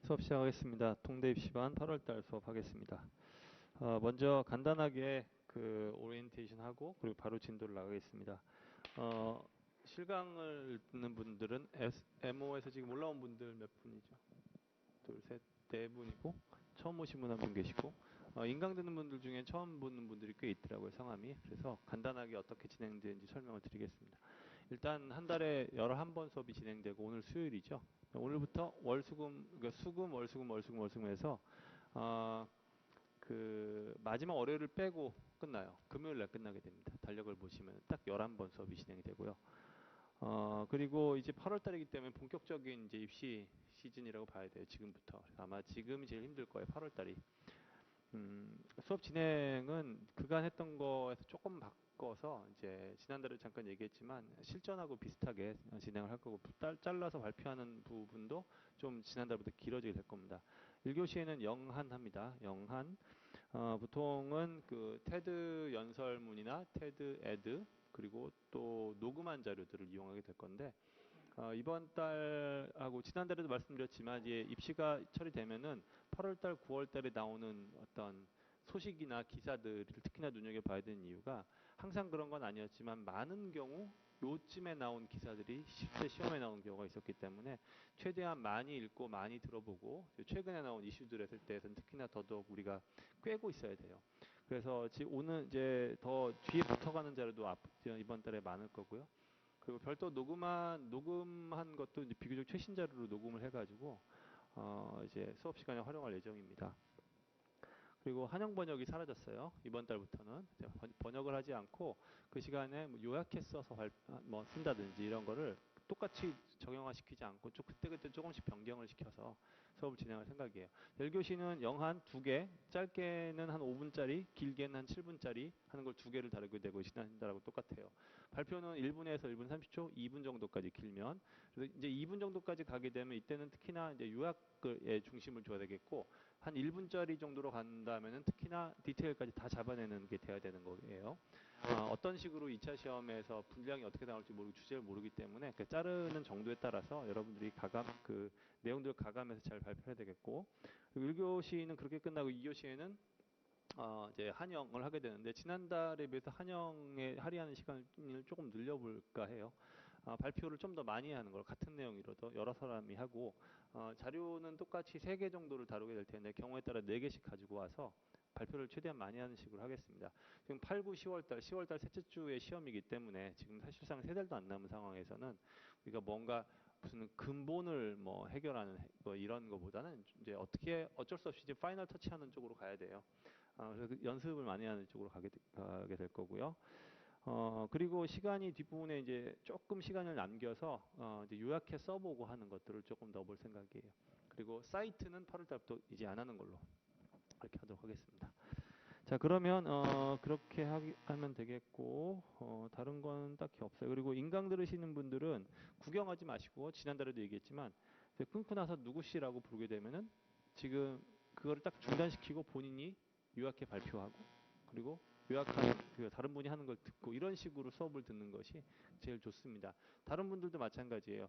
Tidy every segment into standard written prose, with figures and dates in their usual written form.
수업 시작하겠습니다. 통대 입시반 8월달 수업하겠습니다. 먼저 간단하게 그 오리엔테이션 하고 그리고 바로 진도를 나가겠습니다. 실강을 듣는 분들은 MO에서 지금 올라온 분들 몇 분이죠? 둘, 셋, 네 분이고 처음 오신 분 한 분 계시고 인강 듣는 분들 중에 처음 보는 분들이 꽤 있더라고요, 성함이. 그래서 간단하게 어떻게 진행되는지 설명을 드리겠습니다. 일단 한 달에 11번 수업이 진행되고 오늘 수요일이죠. 오늘부터 월수금, 그러니까 수금, 월수금에서 그 마지막 월요일을 빼고 끝나요. 금요일 날 끝나게 됩니다. 달력을 보시면 딱 11번 수업이 진행이 되고요. 그리고 이제 8월 달이기 때문에 본격적인 이제 입시 시즌이라고 봐야 돼요. 지금부터. 아마 지금이 제일 힘들 거예요. 8월 달이. 수업 진행은 그간 했던 거에서 조금 바꿔서 이제 지난달에 잠깐 얘기했지만 실전하고 비슷하게 진행을 할 거고 잘라서 발표하는 부분도 좀 지난달보다 길어지게 될 겁니다. 1교시에는 영한 합니다. 영한. 보통은 그 테드 연설문이나 테드 에드 그리고 또 녹음한 자료들을 이용하게 될 건데 이번 달하고 지난달에도 말씀드렸지만 이제 입시가 처리되면은 8월달, 9월달에 나오는 어떤 소식이나 기사들을 특히나 눈여겨봐야 되는 이유가 항상 그런 건 아니었지만 많은 경우 요쯤에 나온 기사들이 실제 시험에 나온 경우가 있었기 때문에 최대한 많이 읽고 많이 들어보고 최근에 나온 이슈들에 대해서는 특히나 더더욱 우리가 꿰고 있어야 돼요. 그래서 오늘 이제 더 뒤에 붙어가는 자료도 이번 달에 많을 거고요. 그리고 별도 녹음한 것도 이제 비교적 최신 자료로 녹음을 해가지고 이제 수업 시간에 활용할 예정입니다. 그리고 한영 번역이 사라졌어요. 이번 달부터는 번역을 하지 않고 그 시간에 뭐 요약해 써서 뭐 쓴다든지 이런 거를 똑같이 정형화 시키지 않고 그때그때 조금씩 변경을 시켜서 수업을 진행할 생각이에요. 1교시는 영한 2개, 짧게는 한 5분짜리, 길게는 한 7분짜리 하는 걸 2개를 다루게 되고 지난달하고 똑같아요. 발표는 1분에서 1분 30초, 2분 정도까지 길면. 그래서 이제 2분 정도까지 가게 되면 이때는 특히나 이제 요약에 중심을 줘야 되겠고 한 1분짜리 정도로 간다면은 특히나 디테일까지 다 잡아내는 게 돼야 되는 거예요. 어떤 식으로 2차 시험에서 분량이 어떻게 나올지 모르고 주제를 모르기 때문에 그 자르는 정도에 따라서 여러분들이 그 내용들을 가감해서 잘 발표해야 되겠고 그리고 1교시는 그렇게 끝나고 2교시에는 이제 한영을 하게 되는데 지난달에 비해서 한영에 할애하는 시간을 조금 늘려볼까 해요. 발표를 좀 더 많이 하는 걸 같은 내용이라도 여러 사람이 하고 자료는 똑같이 3개 정도를 다루게 될 텐데 경우에 따라 4개씩 가지고 와서 발표를 최대한 많이 하는 식으로 하겠습니다. 지금 8, 9, 10월달 셋째 주에 시험이기 때문에 지금 사실상 3달도 안 남은 상황에서는 우리가 뭔가 무슨 근본을 뭐 해결하는 뭐 이런 거보다는 이제 어쩔 수 없이 이제 파이널 터치하는 쪽으로 가야 돼요. 그래서 연습을 많이 하는 쪽으로 가게 될 거고요. 그리고 시간이 뒷부분에 이제 조금 시간을 남겨서 이제 요약해 써보고 하는 것들을 조금 넣어볼 생각이에요. 그리고 사이트는 8월달부터 이제 안 하는 걸로 그렇게 하도록 하겠습니다. 자, 그러면 그렇게 하면 되겠고 다른 건 딱히 없어요. 그리고 인강 들으시는 분들은 구경하지 마시고 지난달에도 얘기했지만 끊고 나서 누구씨라고 부르게 되면은 지금 그거를 딱 중단시키고 본인이 요약해 발표하고 그리고 요약한 그 다른 분이 하는 걸 듣고 이런 식으로 수업을 듣는 것이 제일 좋습니다. 다른 분들도 마찬가지예요.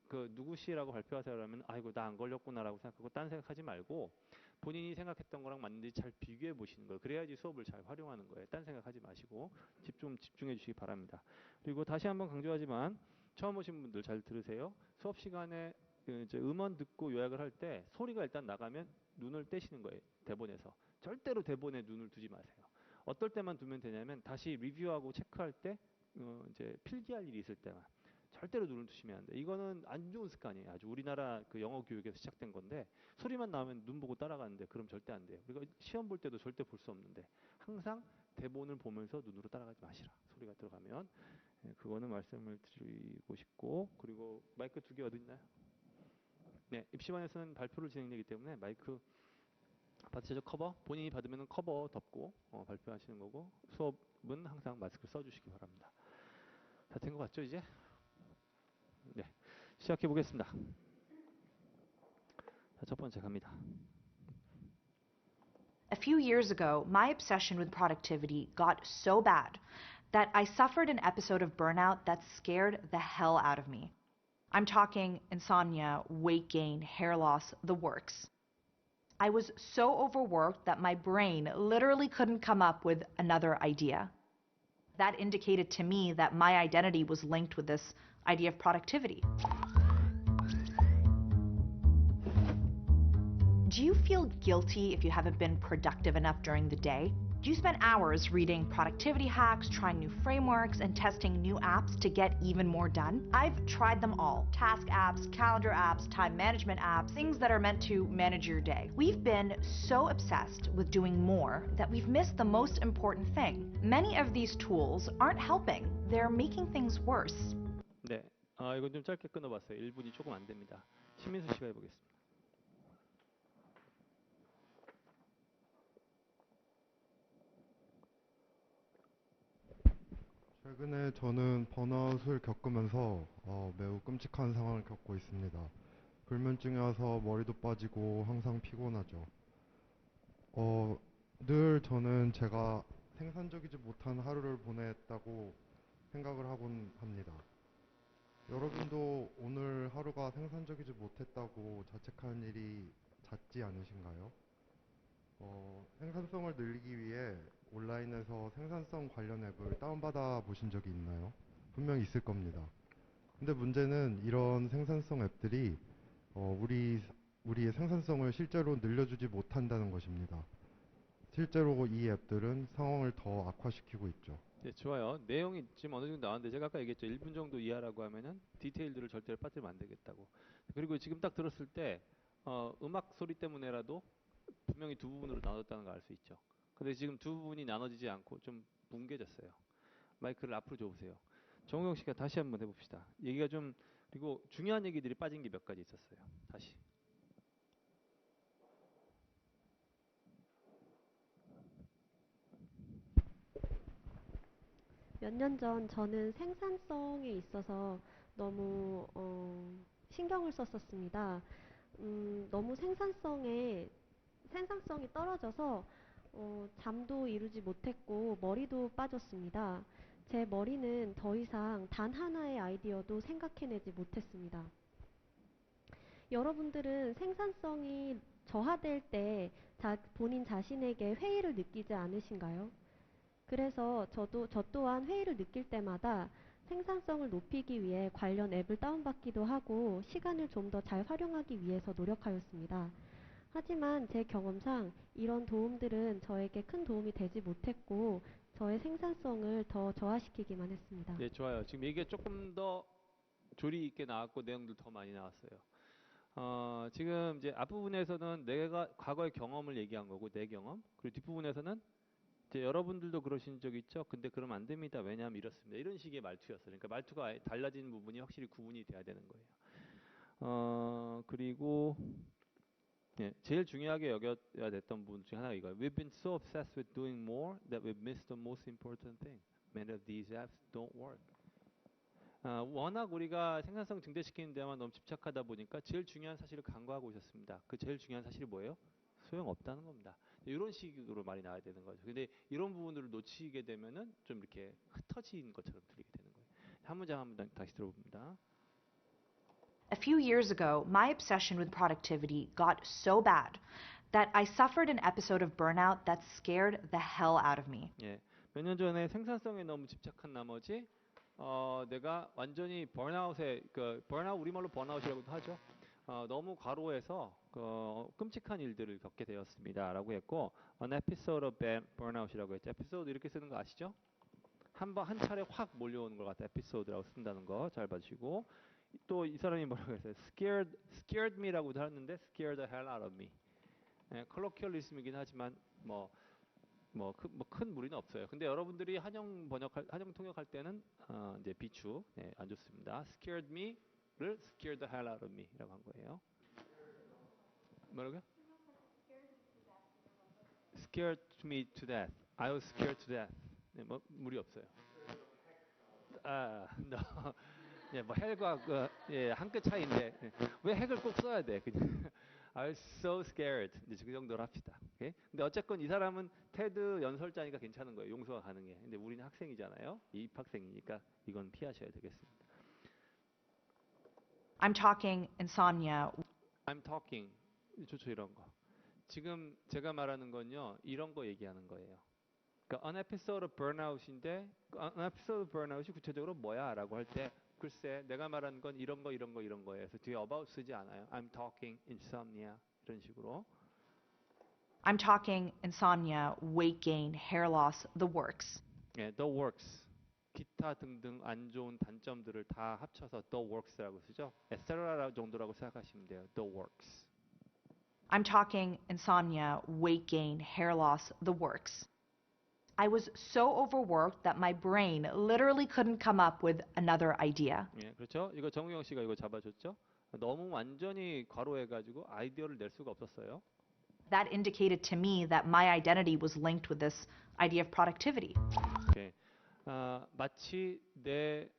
그 누구씨라고 발표하세요 그러면 아이고 나 안 걸렸구나라고 생각하고 딴 생각하지 말고 본인이 생각했던 거랑 맞는지 잘 비교해 보시는 거예요. 그래야지 수업을 잘 활용하는 거예요. 딴 생각하지 마시고 집중해 주시기 바랍니다. 그리고 다시 한번 강조하지만 처음 오신 분들 잘 들으세요. 수업 시간에 이제 음원 듣고 요약을 할 때 소리가 일단 나가면 눈을 떼시는 거예요. 대본에서. 절대로 대본에 눈을 두지 마세요. 어떨 때만 두면 되냐면 다시 리뷰하고 체크할 때 이제 필기할 일이 있을 때만 절대로 눈을 두시면 안 돼. 이거는 안 좋은 습관이에요. 아주 우리나라 그 영어 교육에서 시작된 건데 소리만 나오면 눈 보고 따라가는데 그럼 절대 안 돼요. 그리고 시험 볼 때도 절대 볼 수 없는데 항상 대본을 보면서 눈으로 따라가지 마시라. 소리가 들어가면 그거는 말씀을 드리고 싶고 그리고 마이크 2개 어디 있나요? 네, 입시반에서는 발표를 진행되기 때문에 마이크 받으셔서 커버 본인이 받으면 커버 덮고 발표하시는 거고 수업은 항상 마스크 써주시기 바랍니다. 다 된 것 같죠 이제? 네, 시작해 보겠습니다. 자, 첫 번째 갑니다. A few years ago, my obsession with productivity got so bad that I suffered an episode of burnout that scared the hell out of me. I'm talking insomnia, weight gain, hair loss, the works. I was so overworked that my brain literally couldn't come up with another idea. That indicated to me that my identity was linked with this idea of productivity. Do you feel guilty if you haven't been productive enough during the day? Do you spend hours reading productivity hacks, trying new frameworks, and testing new apps to get even more done? I've tried them all. Task apps, calendar apps, time management apps, things that are meant to manage your day. We've been so obsessed with doing more that we've missed the most important thing. Many of these tools aren't helping. They're making things worse. 네, 이건 좀 짧게 끊어봤어요. 1분이 조금 안 됩니다. 신민수 씨가 해보겠습니다. 최근에 저는 번아웃을 겪으면서 매우 끔찍한 상황을 겪고 있습니다. 불면증이 와서 머리도 빠지고 항상 피곤하죠. 늘 저는 제가 생산적이지 못한 하루를 보냈다고 생각을 하곤 합니다. 여러분도 오늘 하루가 생산적이지 못했다고 자책하는 일이 잦지 않으신가요? 생산성을 늘리기 위해 온라인에서 생산성 관련 앱을 다운받아 보신 적이 있나요? 분명 있을 겁니다. 근데 문제는 이런 생산성 앱들이 우리의 생산성을 실제로 늘려주지 못한다는 것입니다. 실제로 이 앱들은 상황을 더 악화시키고 있죠. 네, 좋아요. 내용이 지금 어느 정도 나왔는데 제가 아까 얘기했죠. 1분 정도 이하라고 하면은 디테일들을 절대로 빠뜨리면 안 되겠다고. 그리고 지금 딱 들었을 때 음악 소리 때문에라도 분명히 두 부분으로 나눴다는 걸 알 수 있죠. 근데 지금 두 부분이 나눠지지 않고 좀 뭉개졌어요. 마이크를 앞으로 줘보세요. 정우영 씨가 다시 한번 해봅시다. 얘기가 좀 그리고 중요한 얘기들이 빠진 게 몇 가지 있었어요. 다시. 몇 년 전 저는 생산성에 있어서 너무 신경을 썼었습니다. 너무 생산성이 떨어져서 잠도 이루지 못했고 머리도 빠졌습니다. 제 머리는 더 이상 단 하나의 아이디어도 생각해내지 못했습니다. 여러분들은 생산성이 저하될 때 본인 자신에게 회의를 느끼지 않으신가요? 그래서 저 또한 회의를 느낄 때마다 생산성을 높이기 위해 관련 앱을 다운받기도 하고 시간을 좀 더 잘 활용하기 위해서 노력하였습니다. 하지만 제 경험상 이런 도움들은 저에게 큰 도움이 되지 못했고 저의 생산성을 더 저하시키기만 했습니다. 네, 좋아요. 지금 얘기가 조금 더 조리 있게 나왔고 내용들 더 많이 나왔어요. 지금 이제 앞부분에서는 내가 과거의 경험을 얘기한 거고 내 경험. 그리고 뒷부분에서는 이제 여러분들도 그러신 적 있죠? 근데 그러면 안 됩니다. 왜냐하면 이렇습니다. 이런 식의 말투였어요. 그러니까 말투가 달라진 부분이 확실히 구분이 돼야 되는 거예요. 그리고 예, 제일 중요하게 여겨야 됐던 부분 중에 하나가 이거예요. We've been so obsessed with doing more that we've missed the most important thing. Many of these apps don't work. 워낙 우리가 생산성 증대시키는 데만 너무 집착하다 보니까 제일 중요한 사실을 간과하고 있었습니다. 그 제일 중요한 사실이 뭐예요? 소용없다는 겁니다. 이런 식으로 말이 나와야 되는 거죠. 근데 이런 부분들을 놓치게 되면은 좀 이렇게 흩어진 것처럼 들리게 되는 거예요. 한 문장 한 문장 다시 들어봅니다. A few years ago, my obsession with productivity got so bad that I suffered an episode of burnout that scared the hell out of me. 예, 몇 년 전에 생산성에 너무 집착한 나머지 내가 완전히 번아웃 우리말로 번아웃이라고도 하죠. 너무 과로해서 끔찍한 일들을 겪게 되었습니다라고 했고 an episode of burnout이라고 했죠. 에피소드 이렇게 쓰는 거 아시죠? 한 차례 확 몰려오는 걸 갖다 에피소드라고 쓴다는 거 잘 봐주시고 또 이 사람이 뭐라고 했어요? scared me라고도 하는데 scared the hell out of me. 예, 컬로키얼리즘이긴 하지만 큰 무리는 없어요. 근데 여러분들이 한영 통역할 때는 이제 비추 안 좋습니다. scared me를 scared the hell out of me라고 한 거예요. 뭐라고요? scared me to death. I was scared to death. 네, 무리 없어요. no. 예, 핵과 한 끗 차이인데 왜 핵을 꼭 써야 돼? 그냥 I was so scared. 이제 그 정도로 합시다. 오케이? 근데 어쨌건 이 사람은 테드 연설자니까 괜찮은 거예요. 용서가 가능해. 근데 우리는 학생이잖아요. 입학생이니까 이건 피하셔야 되겠습니다. I'm talking insomnia. I'm talking. 좋죠, 이런 거. 지금 제가 말하는 건요, 이런 거 얘기하는 거예요. 그러니까 an episode of burnout인데, an episode of burnout이 구체적으로 뭐야? 라고 할 때, 글쎄, 내가 말하는 건 이런 거, 이런 거, 이런 거예요. 그래서 뒤에 about 쓰지 않아요. I'm talking insomnia. 이런 식으로. I'm talking insomnia, weight gain, hair loss, the works. 예, the works. 기타 등등 안 좋은 단점들을 다 합쳐서 the works라고 쓰죠. 에세라 정도라고 생각하시면 돼요. the works. I'm talking insomnia, weight gain, hair loss, the works. I was so overworked that my brain literally couldn't come up with another idea. 예, 그렇죠. 이거 정우영 씨가 이거 잡아줬죠. 너무 완전히 과로해가지고 아이디어를 낼 수가 없었어요. That indicated to me that my identity was linked with this idea of productivity. 오케이. 마치 내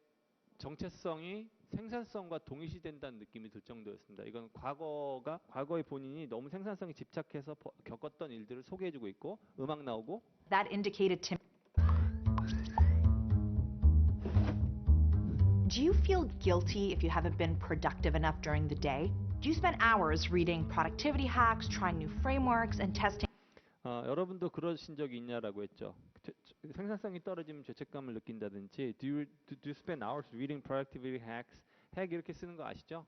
정체성이 생산성과 동일시된다는 느낌이 들 정도였습니다. 이건 과거의 본인이 너무 생산성에 집착해서 겪었던 일들을 소개해주고 있고 음악 나오고 That indicated to Do you feel guilty if you haven't been productive enough during the day? Do you spend hours reading productivity hacks, trying new frameworks, and testing? 여러분도 그러신 적이 있냐라고 했죠. 생산성이 떨어지면 죄책감을 느낀다든지 do you spend hours reading productivity hacks? 핵 이렇게 쓰는 거 아시죠?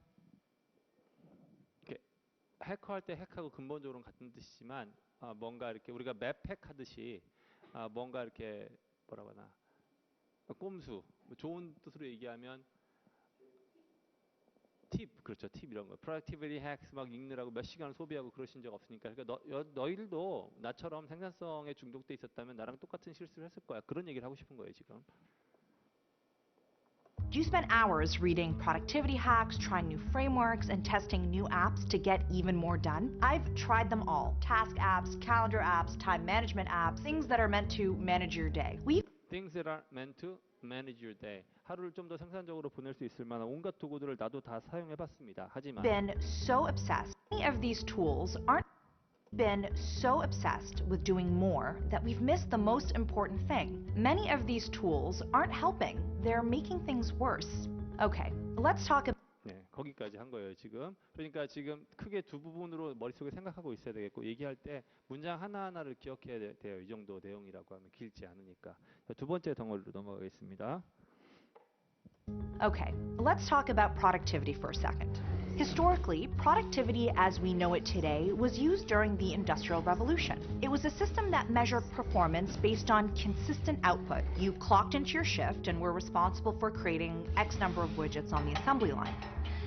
이렇게 해커할 때 핵하고 근본적으로는 같은 뜻이지만 뭔가 이렇게 우리가 맵 핵하듯이 뭔가 이렇게 뭐라고 하나 꼼수 좋은 뜻으로 얘기하면 팁, 그렇죠. 팁 이런 거. productivity hacks 막 읽느라고 몇 시간을 소비하고 그러신 적 없으니까. 그러니까 너희들도 나처럼 생산성에 중독돼 있었다면 나랑 똑같은 실수를 했을 거야. 그런 얘기를 하고 싶은 거예요, 지금. Do you spend hours reading productivity hacks, trying new frameworks, and testing new apps to get even more done? I've tried them all. Task apps, calendar apps, time management apps, things that are meant to manage your day. Things that are meant to manage your day. 하루를 좀 더 생산적으로 보낼 수 있을 만한 온갖 도구들을 나도 다 사용해봤습니다. 하지만 Been so obsessed. Many of these tools aren't been so obsessed with doing more that we've missed the most important thing. Many of these tools aren't helping. They're making things worse. Okay, let's talk about 네, 거기까지 한 거예요, 지금. 그러니까 지금 크게 두 부분으로 머릿속에 생각하고 있어야 되겠고 얘기할 때 문장 하나하나를 기억해야 돼요. 이 정도 내용이라고 하면 길지 않으니까. 두 번째 덩어리로 넘어가겠습니다. Okay, let's talk about productivity for a second. Historically, productivity as we know it today was used during the Industrial Revolution. It was a system that measured performance based on consistent output. You clocked into your shift and were responsible for creating X number of widgets on the assembly line.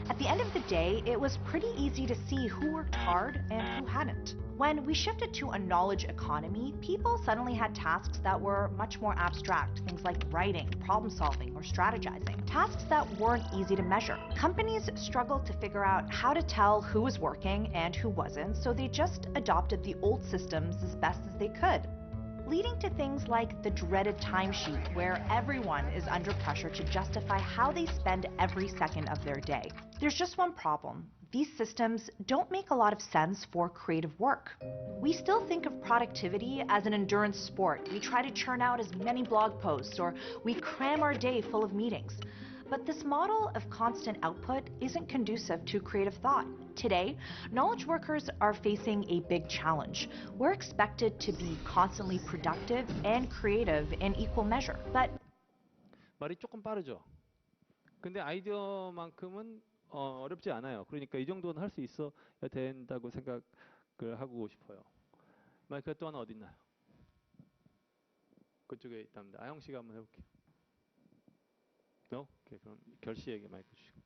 At the end of the day, it was pretty easy to see who worked hard and who hadn't. When we shifted to a knowledge economy, people suddenly had tasks that were much more abstract, things like writing, problem solving, or strategizing, tasks that weren't easy to measure. Companies struggled to figure out how to tell who was working and who wasn't, so they just adopted the old systems as best as they could, leading to things like the dreaded timesheet, where everyone is under pressure to justify how they spend every second of their day. There's just one problem. These systems don't make a lot of sense for creative work. We still think of productivity as an endurance sport. We try to churn out as many blog posts, or we cram our day full of meetings. But this model of constant output isn't conducive to creative thought. Today, knowledge workers are facing a big challenge. We're expected to be constantly productive and creative in equal measure. But 말이 조금 빠르죠. 근데 아이디어만큼은 어렵지 않아요. 그러니까 이 정도는 할 수 있어야 된다고 생각을 하고 싶어요. 마이크가 또 하나 어디 있나요? 그쪽에 있답니다. 아영 씨가 한번 해볼게요. 오케이, 그럼 결 씨에게 마이크 주시고.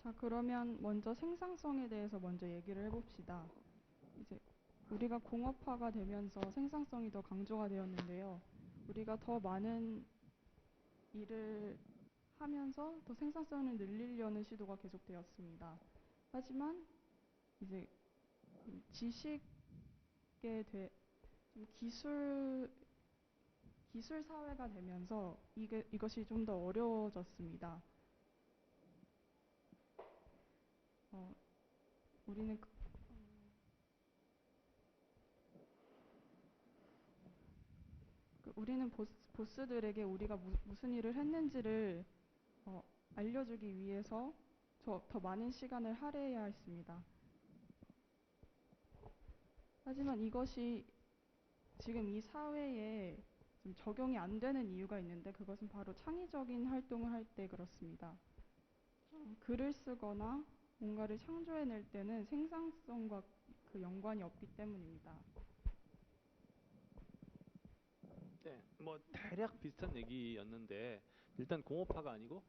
자, 그러면 먼저 생산성에 대해서 먼저 얘기를 해봅시다. 이제 우리가 공업화가 되면서 생산성이 더 강조가 되었는데요. 우리가 더 많은 일을 하면서 더 생산성을 늘리려는 시도가 계속되었습니다. 하지만 이제 지식에 기술 사회가 되면서 이것이 좀 더 어려워졌습니다. 우리는 우리는 보스들에게 우리가 무슨 일을 했는지를 알려주기 위해서 더 많은 시간을 할애해야 했습니다. 하지만 이것이 지금 이 사회에 좀 적용이 안 되는 이유가 있는데 그것은 바로 창의적인 활동을 할 때 그렇습니다. 글을 쓰거나 뭔가를 창조해낼 때는 생산성과 그 연관이 없기 때문입니다. 네, 뭐 대략 비슷한 얘기였는데 일단 공업화가 아니고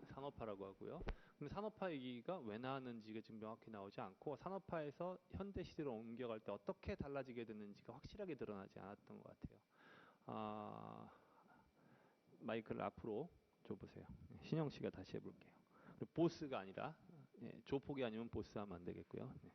산업화라고 하고요. 근데 산업화 얘기가 왜 나왔는지가 지금 명확히 나오지 않고 산업화에서 현대 시대로 옮겨갈 때 어떻게 달라지게 됐는지가 확실하게 드러나지 않았던 것 같아요. 마이크를 앞으로 줘보세요. 신영 씨가 다시 해볼게요. 보스가 아니라 조폭이 아니면 보스 하면 안 되겠고요. 네.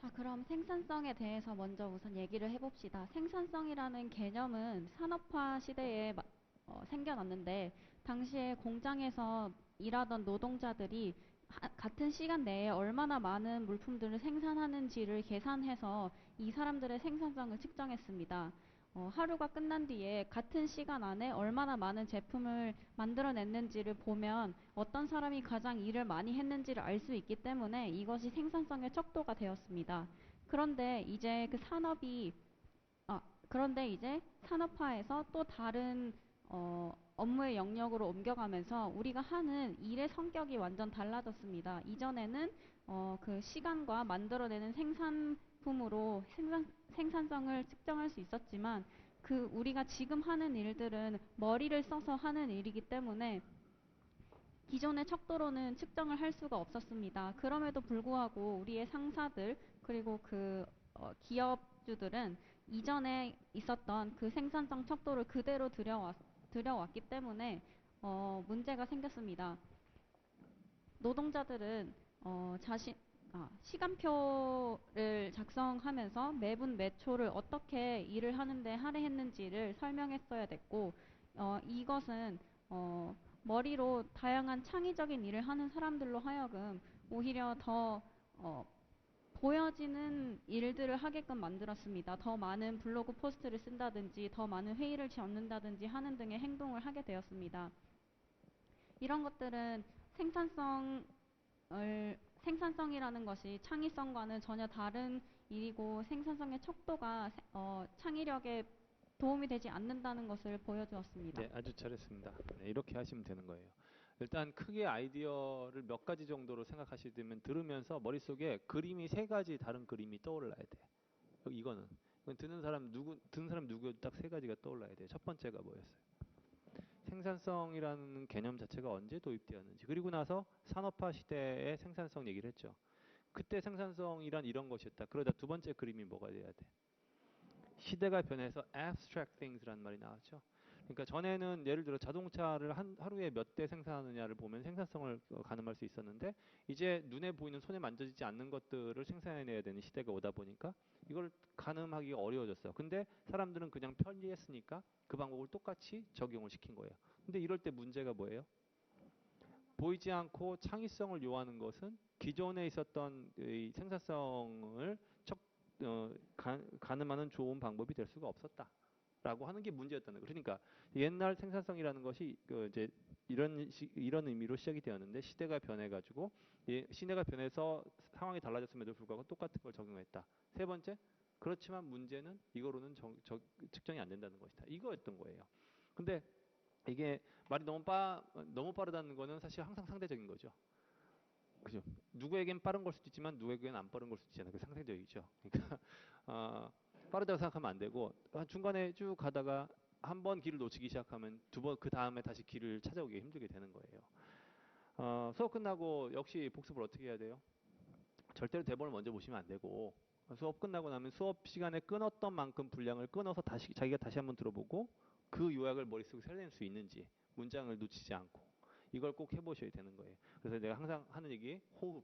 자, 그럼 생산성에 대해서 먼저 우선 얘기를 해봅시다. 생산성이라는 개념은 산업화 시대에 생겨났는데 당시에 공장에서 일하던 노동자들이 같은 시간 내에 얼마나 많은 물품들을 생산하는지를 계산해서 이 사람들의 생산성을 측정했습니다. 하루가 끝난 뒤에 같은 시간 안에 얼마나 많은 제품을 만들어냈는지를 보면 어떤 사람이 가장 일을 많이 했는지를 알 수 있기 때문에 이것이 생산성의 척도가 되었습니다. 그런데 이제 그런데 이제 산업화에서 또 다른 업무의 영역으로 옮겨가면서 우리가 하는 일의 성격이 완전 달라졌습니다. 이전에는 그 시간과 만들어내는 생산품으로 생산성을 측정할 수 있었지만 그 우리가 지금 하는 일들은 머리를 써서 하는 일이기 때문에 기존의 척도로는 측정을 할 수가 없었습니다. 그럼에도 불구하고 우리의 상사들 그리고 기업주들은 이전에 있었던 그 생산성 척도를 그대로 들여왔기 때문에 문제가 생겼습니다. 노동자들은 시간표를 작성하면서 매분 매초를 어떻게 일을 하는데 할애했는지를 설명했어야 됐고 이것은 머리로 다양한 창의적인 일을 하는 사람들로 하여금 오히려 더 보여지는 일들을 하게끔 만들었습니다. 더 많은 블로그 포스트를 쓴다든지 더 많은 회의를 잡는다든지 하는 등의 행동을 하게 되었습니다. 이런 것들은 생산성이라는 것이 창의성과는 전혀 다른 일이고 생산성의 척도가 창의력에 도움이 되지 않는다는 것을 보여주었습니다. 네, 아주 잘했습니다. 네, 이렇게 하시면 되는 거예요. 일단 크게 아이디어를 몇 가지 정도로 생각하시면 들으면서 머릿속에 그림이 3가지 다른 그림이 떠올라야 돼. 이거는 듣는 사람 누구도 딱 3가지가 떠올라야 돼요. 첫 번째가 뭐였어요? 생산성이라는 개념 자체가 언제 도입되었는지, 그리고 나서 산업화 시대의 생산성 얘기를 했죠. 그때 생산성이란 이런 것이었다. 그러다 두 번째 그림이 뭐가 돼야 돼? 시대가 변해서 abstract things라는 말이 나왔죠. 그러니까 전에는 예를 들어 자동차를 하루에 몇 대 생산하느냐를 보면 생산성을 가늠할 수 있었는데 이제 눈에 보이는 손에 만져지지 않는 것들을 생산해내야 되는 시대가 오다 보니까 이걸 가늠하기가 어려워졌어요. 근데 사람들은 그냥 편리했으니까 그 방법을 똑같이 적용을 시킨 거예요. 근데 이럴 때 문제가 뭐예요? 보이지 않고 창의성을 요하는 것은 기존에 있었던 이 생산성을 가늠하는 좋은 방법이 될 수가 없었다라고 하는 게 문제였다는 거예요. 그러니까 옛날 생산성이라는 것이 이제 이런 의미로 시작이 되었는데 시대가 변해가지고 시대가 변해서 상황이 달라졌음에도 불구하고 똑같은 걸 적용했다. 세 번째, 그렇지만 문제는 이거로는 측정이 안 된다는 것이다. 이거였던 거예요. 근데 이게 말이 너무 빠르다는 거는 사실 항상 상대적인 거죠. 그죠? 누구에겐 빠른 걸 수도 있지만 누구에겐 안 빠른 걸 수도 있잖아요. 그 상대적이죠. 그러니까 빠르다고 생각하면 안 되고 중간에 쭉 가다가 한 번 길을 놓치기 시작하면 두 번 그 다음에 다시 길을 찾아오기 힘들게 되는 거예요. 수업 끝나고 역시 복습을 어떻게 해야 돼요? 절대로 대본을 먼저 보시면 안 되고 수업 끝나고 나면 수업 시간에 끊었던 만큼 분량을 끊어서 자기가 다시 한번 들어보고 그 요약을 머릿속에 살려낼 수 있는지 문장을 놓치지 않고 이걸 꼭 해보셔야 되는 거예요. 그래서 내가 항상 하는 얘기 호흡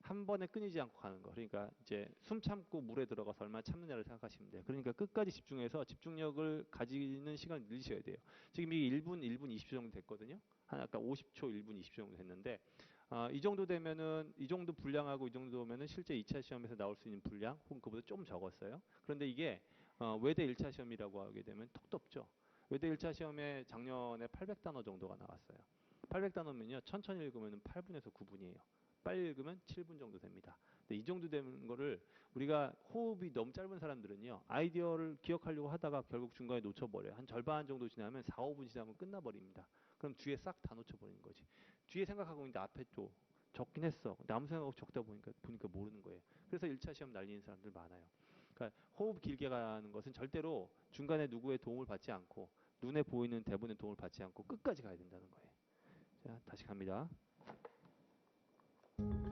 한 번에 끊이지 않고 가는 거. 그러니까 이제 숨 참고 물에 들어가서 얼마나 참느냐를 생각하시면 돼요. 그러니까 끝까지 집중해서 집중력을 가지는 시간을 늘리셔야 돼요. 지금 이 1분 20초 정도 됐거든요. 아까 50초 1분 20초 정도 됐는데 이 정도 되면은 이 정도 분량하고 이 정도면은 실제 2차 시험에서 나올 수 있는 분량 혹은 그보다 좀 적었어요. 그런데 이게 외대 1차 시험이라고 하게 되면 턱도 없죠. 외대 1차 시험에 작년에 800단어 정도가 나왔어요. 800단어면요. 천천히 읽으면 8분에서 9분이에요. 빨리 읽으면 7분 정도 됩니다. 근데 이 정도 되는 거를 우리가 호흡이 너무 짧은 사람들은요. 아이디어를 기억하려고 하다가 결국 중간에 놓쳐버려요. 한 절반 정도 지나면 4, 5분 지나면 끝나버립니다. 그럼 뒤에 싹 다 놓쳐버리는 거지. 뒤에 생각하고 있는데 앞에 또 적긴 했어. 근데 아무 생각 없이 적다 보니까 모르는 거예요. 그래서 1차 시험 날리는 사람들 많아요. 그러니까 호흡 길게 가는 것은 절대로 중간에 누구의 도움을 받지 않고 눈에 보이는 대본의 도움을 받지 않고 끝까지 가야 된다는 거예요. 자, 다시 갑니다.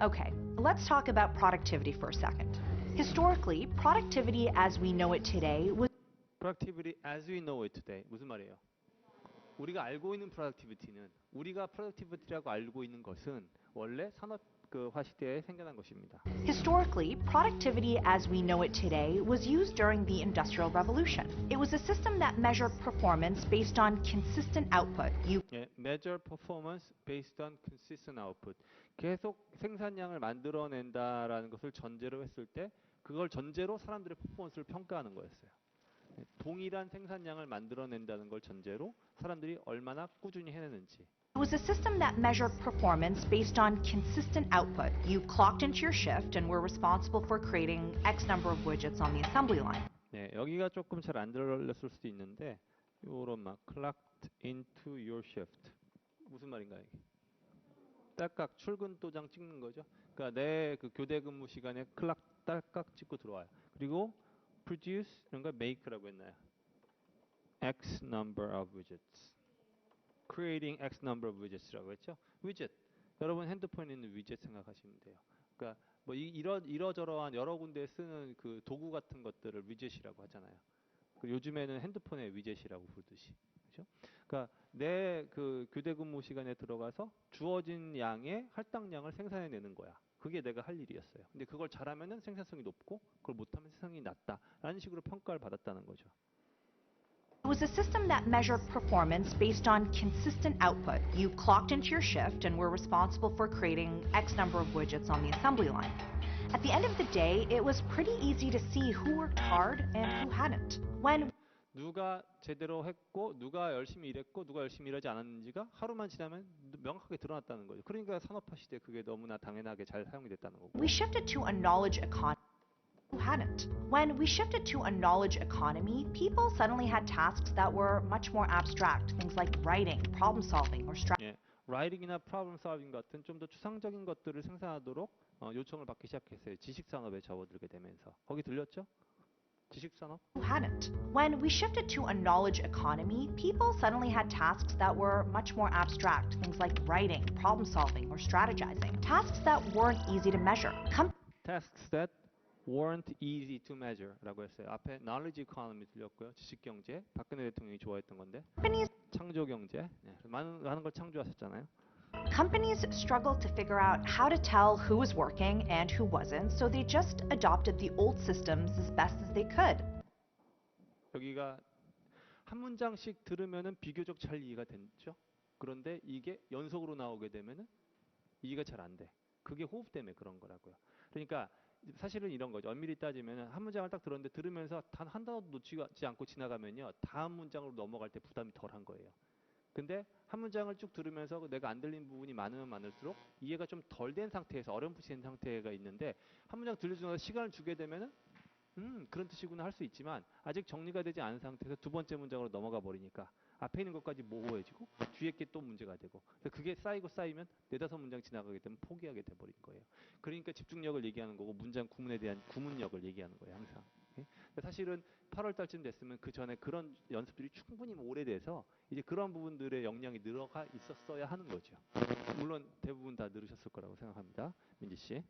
Okay, let's talk about productivity for a second. Historically, productivity as we know it today was Productivity as we know it today. 무슨 말이에요? 우리가 알고 있는 productivity는 우리가 productivity라고 알고 있는 것은 원래 산업화 시대에 생겨난 것입니다. Historically, productivity as we know it today was used during the Industrial Revolution. It was a system that measured performance based on consistent output. 예, measure performance based on consistent output. 계속 생산량을 만들어낸다라는 것을 전제로 했을 때 그걸 전제로 사람들의 퍼포먼스를 평가하는 거였어요. 예, 동일한 생산량을 만들어낸다는 걸 전제로 사람들이 얼마나 꾸준히 해내는지. It was a system that measured performance based on consistent output. You clocked into your shift and were responsible for creating X number of widgets on the assembly line. 네, 여기가 조금 잘 안 들렸을 수도 있는데 요런 막 clocked into your shift 무슨 말인가요? 이게? 딸깍 출근 도장 찍는 거죠. 그러니까 내 그 교대 근무 시간에 클락 딸깍 찍고 들어와요. 그리고 produce 이런 걸 make라고 했나요? X number of widgets. creating X number of widgets라고 했죠. widget. 여러분 핸드폰에 있는 widget 생각하시면 돼요. 그러니까 뭐 이러저러한 여러 군데 쓰는 그 도구 같은 것들을 widget이라고 하잖아요. 요즘에는 핸드폰에 widget이라고 부르듯이. 그렇죠? 그러니까 내 그 교대 근무 시간에 들어가서 주어진 양의 할당량을 생산해 내는 거야. 그게 내가 할 일이었어요. 근데 그걸 잘하면은 생산성이 높고 그걸 못하면 생산성이 낮다라는 식으로 평가를 받았다는 거죠. It was a system that measured performance based on consistent output. You clocked into your shift and were responsible for creating X number of widgets on the assembly line. At the end of the day, it was pretty easy to see who worked hard and who hadn't. When 누가 제대로 했고 누가 열심히 일했고 누가 열심히 일하지 않았는지가 하루만 지나면 명확하게 드러났다는 거죠. 그러니까 산업화 시대 그게 너무나 당연하게 잘 사용이 됐다는 거고. we shifted to a knowledge economy, who hadn't? When we shifted to a knowledge economy, people suddenly had tasks that were much more abstract, things like writing, problem solving, or strategy. 예, writing이나 problem solving 같은 좀 더 추상적인 것들을 생산하도록 요청을 받기 시작했어요. 지식 산업에 접어들게 되면서. 거기 들렸죠? 지식 산업? Who hadn't? When we shifted to a knowledge economy, people suddenly had tasks that were much more abstract, things like writing, problem solving, or strategizing. Tasks that weren't easy to measure. Tasks that weren't easy to measure라고 했어요. 앞에 knowledge economy 들렸고요. 지식 경제. 박근혜 대통령이 좋아했던 건데. Companies 창조 경제. 네, 많은 걸 창조하셨잖아요. Companies struggled to figure out how to tell who was working and who wasn't, so they just adopted the old systems as best as they could. 여기가 한 문장씩 들으면은 비교적 잘 이해가 됐죠. 그런데 이게 연속으로 나오게 되면은 이해가 잘 안 돼. 그게 호흡 때문에 그런 거라고요. 그러니까 사실은 이런 거죠. 엄밀히 따지면은 한 문장을 딱 들었는데 들으면서 단 한 단어도 놓치지 않고 지나가면요. 다음 문장으로 넘어갈 때 부담이 덜한 거예요. 근데 한 문장을 쭉 들으면서 내가 안 들린 부분이 많으면 많을수록 이해가 좀 덜 된 상태에서 어렴풋이 된 상태가 있는데 한 문장 들려주면서 시간을 주게 되면은 그런 뜻이구나 할 수 있지만 아직 정리가 되지 않은 상태에서 두 번째 문장으로 넘어가 버리니까 앞에 있는 것까지 모호해지고 뒤에 게 또 문제가 되고 그게 쌓이고 쌓이면 네다섯 문장 지나가게 되면 포기하게 돼버린 거예요. 그러니까 집중력을 얘기하는 거고 문장 구문에 대한 구문력을 얘기하는 거예요. 항상. 사실은 8월 달쯤 됐으면 그 전에 그런 연습들이 충분히 오래돼서 이제 그런 부분들의 역량이 늘어가 있었어야 하는 거죠. 물론 대부분 다 늘으셨을 거라고 생각합니다. 민지 씨.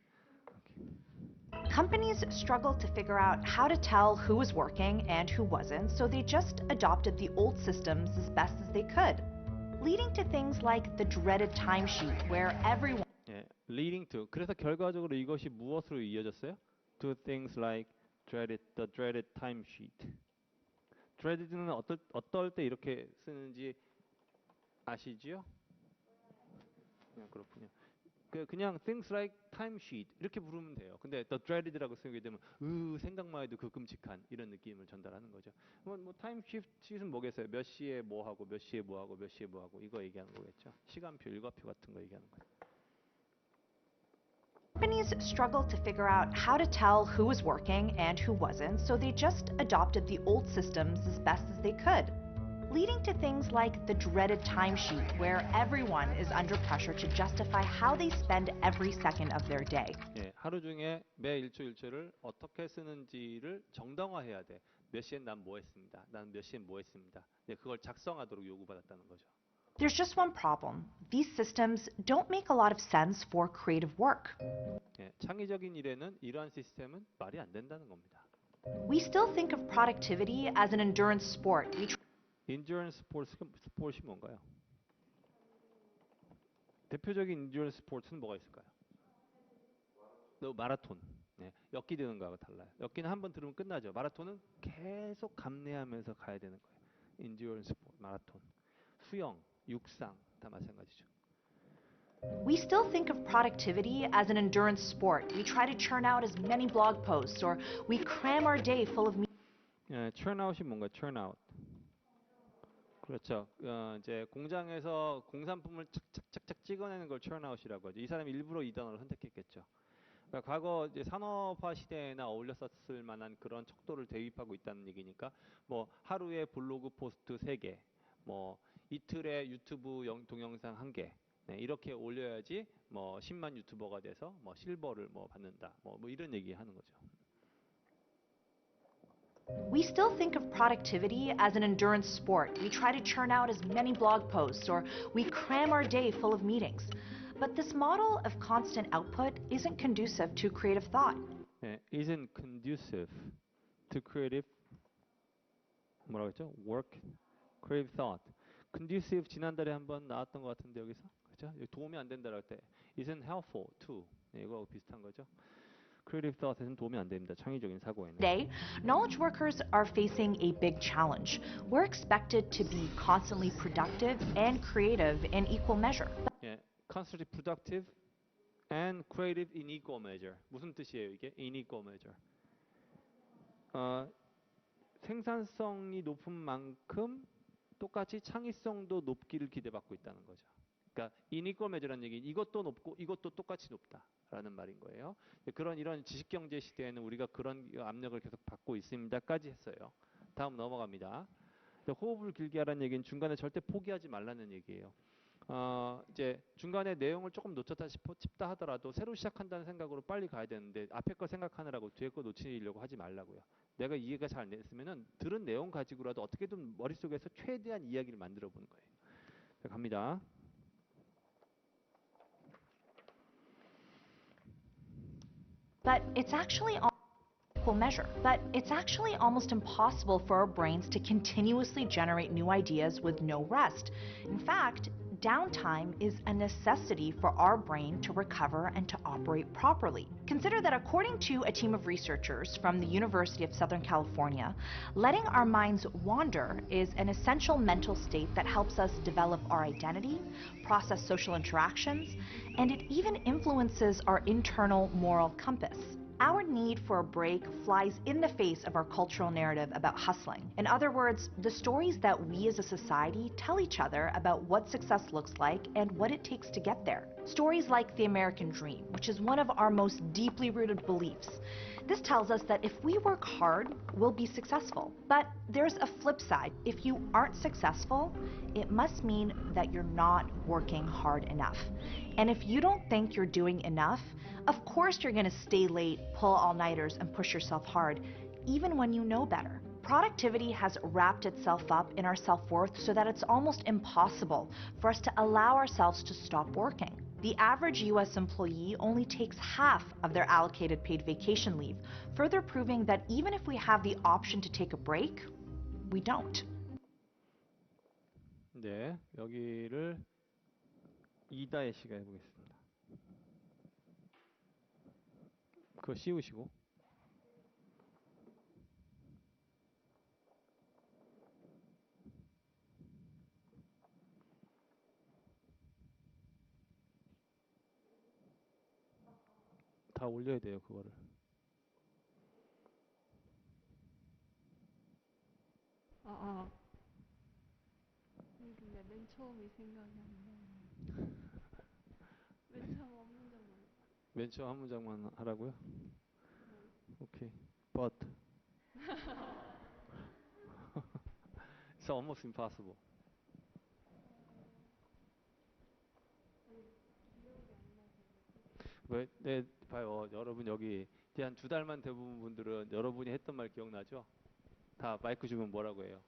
Companies struggled to figure out how to tell who was working and who wasn't, so they just adopted the old systems as best as they could, leading to things like the dreaded timesheet where everyone 예, leading to. 그래서 결과적으로 이것이 무엇으로 이어졌어요? To things like the dreaded timesheet. dreaded는 어떨 때 이렇게 쓰는지 아시지요? 그렇군요. 그냥 things like timesheet 이렇게 부르면 돼요. 근데 the dreaded라고 쓰게 되면 생각만 해도 그 끔찍한 이런 느낌을 전달하는 거죠. 뭐 timesheet은 뭐겠어요? 몇 시에 뭐 하고 몇 시에 뭐 하고 몇 시에 뭐 하고 이거 얘기하는 거겠죠. 시간표, 일과표 같은 거 얘기하는 거죠. Companies struggled to figure out how to tell who was working and who wasn't, so they just adopted the old systems as best as they could, leading to things like the dreaded timesheet, where everyone is under pressure to justify how they spend every second of their day. 예, 하루 중에 매 일초를 어떻게 쓰는지를 정당화해야 돼. 몇 시엔 난 뭐 했습니다. 난 몇 시엔 뭐 했습니다. 네, 그걸 작성하도록 요구받았다는 거죠. There's just one problem. These systems don't make a lot of sense for creative work. 예, 창의적인 일에는 이러한 시스템은 말이 안 된다는 겁니다. We still think of productivity as an endurance sport. endurance 스포츠이 뭔가요? 대표적인 endurance 스포츠는 뭐가 있을까요? 마라톤. 네, 엮기 드는 거하고 달라요. 엮기는 한번 들으면 끝나죠. 마라톤은 계속 감내하면서 가야 되는 거예요. endurance 스포츠, 마라톤. 수영, 육상 다 마찬가지죠. We still think of productivity as an endurance sport. We try to churn out as many blog posts, or we cram our day full of 예, churn out이 뭔가요? churn out. 그렇죠. 이제 공장에서 공산품을 착착착착 찍어내는 걸 churn out이라고 하죠. 이 사람이 일부러 이 단어를 선택했겠죠. 그러니까 과거 이제 산업화 시대에나 어울렸었을 만한 그런 척도를 대입하고 있다는 얘기니까 뭐 하루에 블로그 포스트 3개, 뭐 이틀에 유튜브 동영상 1개, 네, 이렇게 올려야지 뭐 10만 유튜버가 돼서 뭐 실버를 뭐 받는다, 뭐 이런 얘기 하는 거죠. We still think of productivity as an endurance sport. We try to churn out as many blog posts, or we cram our day full of meetings. But this model of constant output isn't conducive to creative thought. 네, isn't conducive to creative 뭐라고 했죠? work, creative thought. conducive 지난달에 한번 나왔던 것 같은데 여기서 그렇죠? 도움이 안 된다고 할 때 isn't helpful to 네, 이거하고 비슷한 거죠. creative thought에는 도움이 안 됩니다. 창의적인 사고에는. Today, knowledge workers are facing a big challenge. We're expected to be constantly productive and creative in equal measure. 예, constantly productive and creative in equal measure. 무슨 뜻이에요 이게? in equal measure. 생산성이 높은 만큼 똑같이 창의성도 높기를 기대받고 있다는 거죠. 그러니까 in equal measure라는 얘기, 이것도 높고 이것도 똑같이 높다라는 말인 거예요. 이런 지식경제 시대에는 우리가 그런 압력을 계속 받고 있습니다까지 했어요. 다음 넘어갑니다. 호흡을 길게 하라는 얘기는 중간에 절대 포기하지 말라는 얘기예요. 이제 중간에 내용을 조금 놓쳤다 싶다 하더라도 새로 시작한다는 생각으로 빨리 가야 되는데 앞에 거 생각하느라고 뒤에 거 놓치려고 하지 말라고요. 내가 이해가 잘 안 됐으면은 들은 내용 가지고라도 어떻게든 머릿속에서 최대한 이야기를 만들어 보는 거예요. 자, 갑니다. But it's actually almost impossible for our brains to continuously generate new ideas with no rest. In fact, downtime is a necessity for our brain to recover and to operate properly. Consider that according to a team of researchers from the University of Southern California, letting our minds wander is an essential mental state that helps us develop our identity, process social interactions, and it even influences our internal moral compass. Our need for a break flies in the face of our cultural narrative about hustling. In other words, the stories that we as a society tell each other about what success looks like and what it takes to get there. Stories like the American dream, which is one of our most deeply rooted beliefs. This tells us that if we work hard, we'll be successful. But there's a flip side. If you aren't successful, it must mean that you're not working hard enough. And if you don't think you're doing enough, of course you're going to stay late, pull all-nighters, and push yourself hard, even when you know better. Productivity has wrapped itself up in our self-worth so that it's almost impossible for us to allow ourselves to stop working. The average US employee only takes half of their allocated paid vacation leave, further proving that even if we have the option to take a break, we don't. 네, 여기를 이다혜 씨가 해보겠습니다. 그거 씌우시고. 다 올려야 돼요, 그거를. 근데 맨 처음이 생각이 안 나요. 맨 처음 한 문장만. 맨 처음 한 문장만 하라고요? 오케이. But it's almost impossible. 왜? 네, 봐요. 여러분 여기 이제 한 2달만 돼본 분들은 여러분이 했던 말 기억나죠? 다 마이크 주면 뭐라고 해요?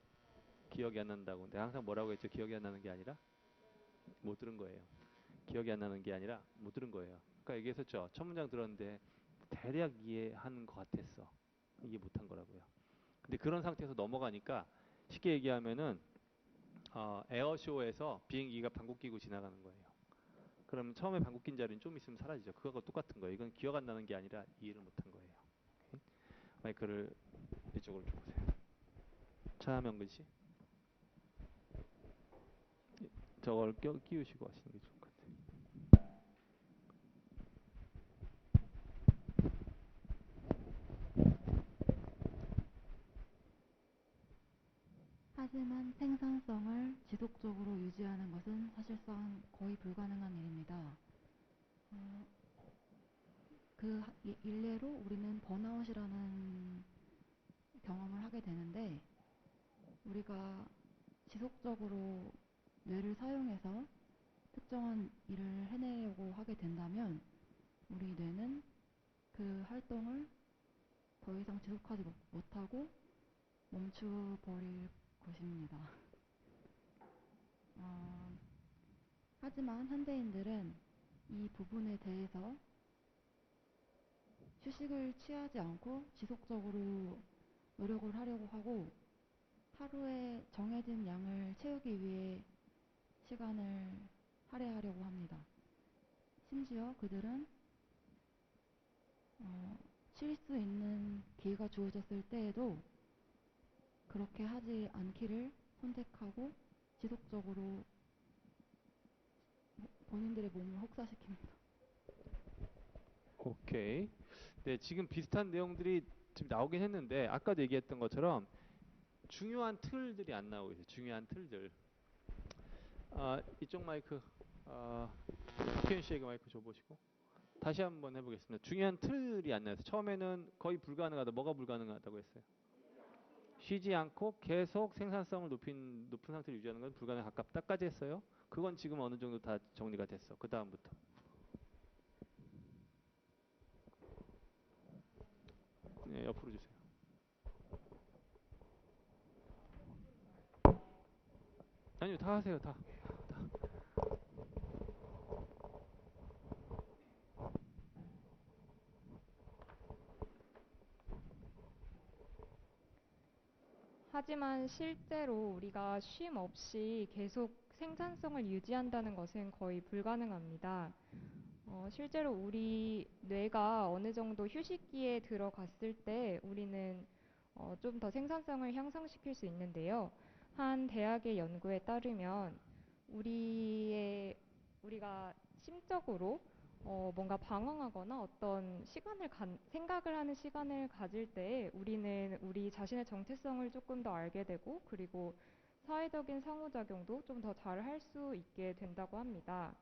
기억이 안 난다고. 근데 항상 뭐라고 했죠? 기억이 안 나는 게 아니라 못 들은 거예요. 기억이 안 나는 게 아니라 못 들은 거예요. 그러니까 얘기했었죠. 첫 문장 들었는데 대략 이해하는 것 같았어. 이해 못한 거라고요. 근데 그런 상태에서 넘어가니까 쉽게 얘기하면은 에어쇼에서 비행기가 방귀 뀌고 지나가는 거예요. 그러면 처음에 방귀 낀 자리는 좀 있으면 사라지죠. 그거하고 똑같은 거예요. 이건 기억 안 나는 게 아니라 이해를 못한 거예요. 오케이? 마이크를 이쪽으로 줘보세요. 자, 명근 씨. 저걸 끼우시고 하시는 게 좋을 것 같아요. 하지만 생산성을 지속적으로 유지하는 것은 사실상 거의 불가능한 일입니다. 그 일례로 우리는 번아웃이라는 경험을 하게 되는데, 우리가 지속적으로 뇌를 사용해서 특정한 일을 해내려고 하게 된다면 우리 뇌는 그 활동을 더 이상 지속하지 못하고 멈춰버릴 것입니다. 하지만 현대인들은 이 부분에 대해서 휴식을 취하지 않고 지속적으로 노력을 하려고 하고, 하루에 정해진 양을 채우기 위해 시간을 할애하려고 합니다. 심지어 그들은 쉴 수 있는 기회가 주어졌을 때에도 그렇게 하지 않기를 선택하고 지속적으로 본인들의 몸을 혹사시킵니다. 오케이. 네, 지금 비슷한 내용들이 지금 나오긴 했는데 아까도 얘기했던 것처럼 중요한 틀들이 안 나오고 있어요. 중요한 틀들. 이쪽 마이크, 박혜윤 씨에게 마이크 줘보시고 다시 한번 해보겠습니다. 중요한 틀이 안 나와요. 처음에는 거의 불가능하다. 뭐가 불가능하다고 했어요? 쉬지 않고 계속 생산성을 높은 상태를 유지하는 건 불가능에 가깝다까지 했어요. 그건 지금 어느 정도 다 정리가 됐어. 그 다음부터. 네, 옆으로 주세요. 아니요, 다 하세요. 다. 하지만 실제로 우리가 쉼 없이 계속 생산성을 유지한다는 것은 거의 불가능합니다. 실제로 우리 뇌가 어느 정도 휴식기에 들어갔을 때 우리는 좀 더 생산성을 향상시킬 수 있는데요. 한 대학의 연구에 따르면 우리가 심적으로 뭔가 방황하거나 어떤 생각을 하는 시간을 가질 때 우리는 우리 자신의 정체성을 조금 더 알게 되고, 그리고 사회적인 상호작용도 좀 더 잘 할 수 있게 된다고 합니다.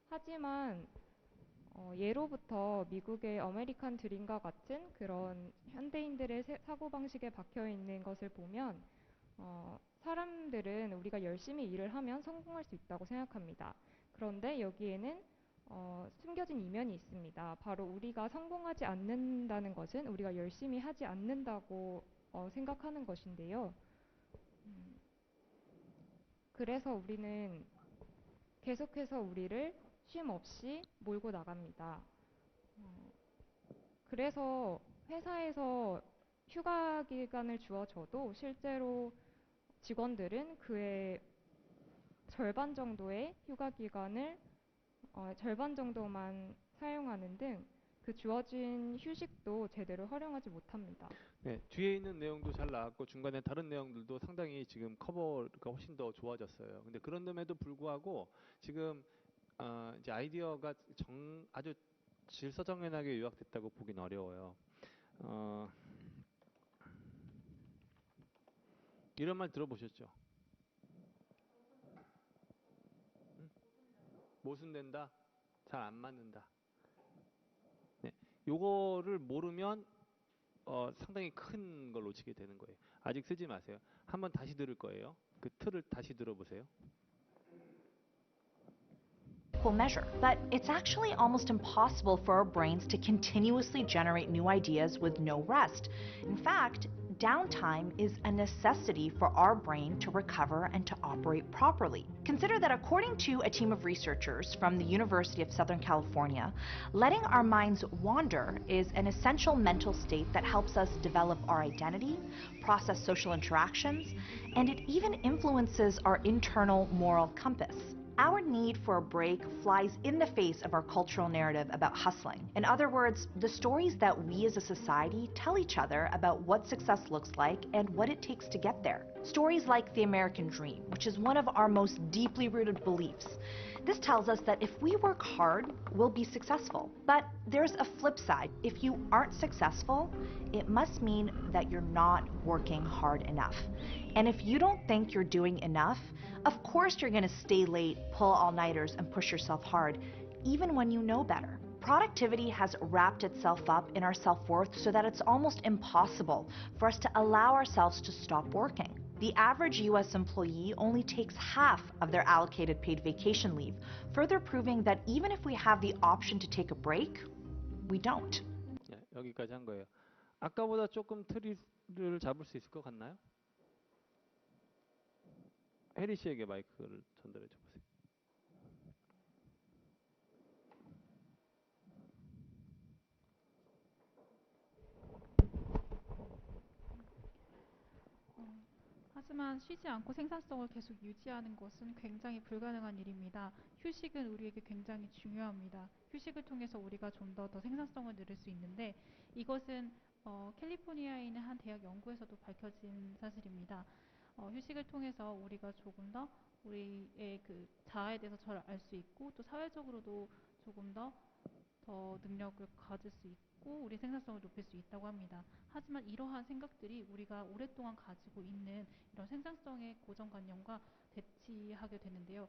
하지만 예로부터 미국의 아메리칸 드림과 같은 그런 현대인들의 사고방식에 박혀 있는 것을 보면 사람들은 우리가 열심히 일을 하면 성공할 수 있다고 생각합니다. 그런데 여기에는 숨겨진 이면이 있습니다. 바로 우리가 성공하지 않는다는 것은 우리가 열심히 하지 않는다고 생각하는 것인데요. 그래서 우리는 계속해서 우리를 쉼 없이 몰고 나갑니다. 그래서 회사에서 휴가 기간을 주어져도 실제로 직원들은 그의 절반 정도의 휴가 기간을 절반 정도만 사용하는 등 그 주어진 휴식도 제대로 활용하지 못합니다. 네, 뒤에 있는 내용도 잘 나왔고 중간에 다른 내용들도 상당히 지금 커버가 훨씬 더 좋아졌어요. 근데 그런 점에도 불구하고 지금 이제 아이디어가 아주 질서정연하게 요약됐다고 보긴 어려워요. 이런 말 들어보셨죠? 모순된다, 잘 안 맞는다. 네, 요거를 모르면 상당히 큰 걸 놓치게 되는 거예요. 아직 쓰지 마세요. 한번 다시 들을 거예요. 그 틀을 다시 들어보세요. Measure, but it's actually almost impossible for our brains to continuously generate new ideas with no rest. In fact, downtime is a necessity for our brain to recover and to operate properly. Consider that according to a team of researchers from the University of Southern California, letting our minds wander is an essential mental state that helps us develop our identity, process social interactions, and it even influences our internal moral compass. Our need for a break flies in the face of our cultural narrative about hustling. In other words, the stories that we as a society tell each other about what success looks like and what it takes to get there. Stories like the American dream, which is one of our most deeply rooted beliefs. This tells us that if we work hard, we'll be successful. But there's a flip side. If you aren't successful, it must mean that you're not working hard enough. And if you don't think you're doing enough, of course you're going to stay late, pull all-nighters, and push yourself hard, even when you know better. Productivity has wrapped itself up in our self-worth so that it's almost impossible for us to allow ourselves to stop working. The average US employee only takes half of their allocated paid vacation leave, further proving that even if we have the option to take a break, we don't. 네, 여기까지 한 거예요. 아까보다 조금 틀을 잡을 수 있을 것 같나요? 해리 씨에게 마이크를 전달해 줘 보세요. 하지만 쉬지 않고 생산성을 계속 유지하는 것은 굉장히 불가능한 일입니다. 휴식은 우리에게 굉장히 중요합니다. 휴식을 통해서 우리가 좀 더 생산성을 늘릴 수 있는데 이것은 캘리포니아에 있는 한 대학 연구에서도 밝혀진 사실입니다. 휴식을 통해서 우리가 조금 더 우리의 그 자아에 대해서 잘 알 수 있고 또 사회적으로도 조금 더 능력을 가질 수 있고 우리 생산성을 높일 수 있다고 합니다. 하지만 이러한 생각들이 우리가 오랫동안 가지고 있는 이런 생산성의 고정관념과 대치하게 되는데요.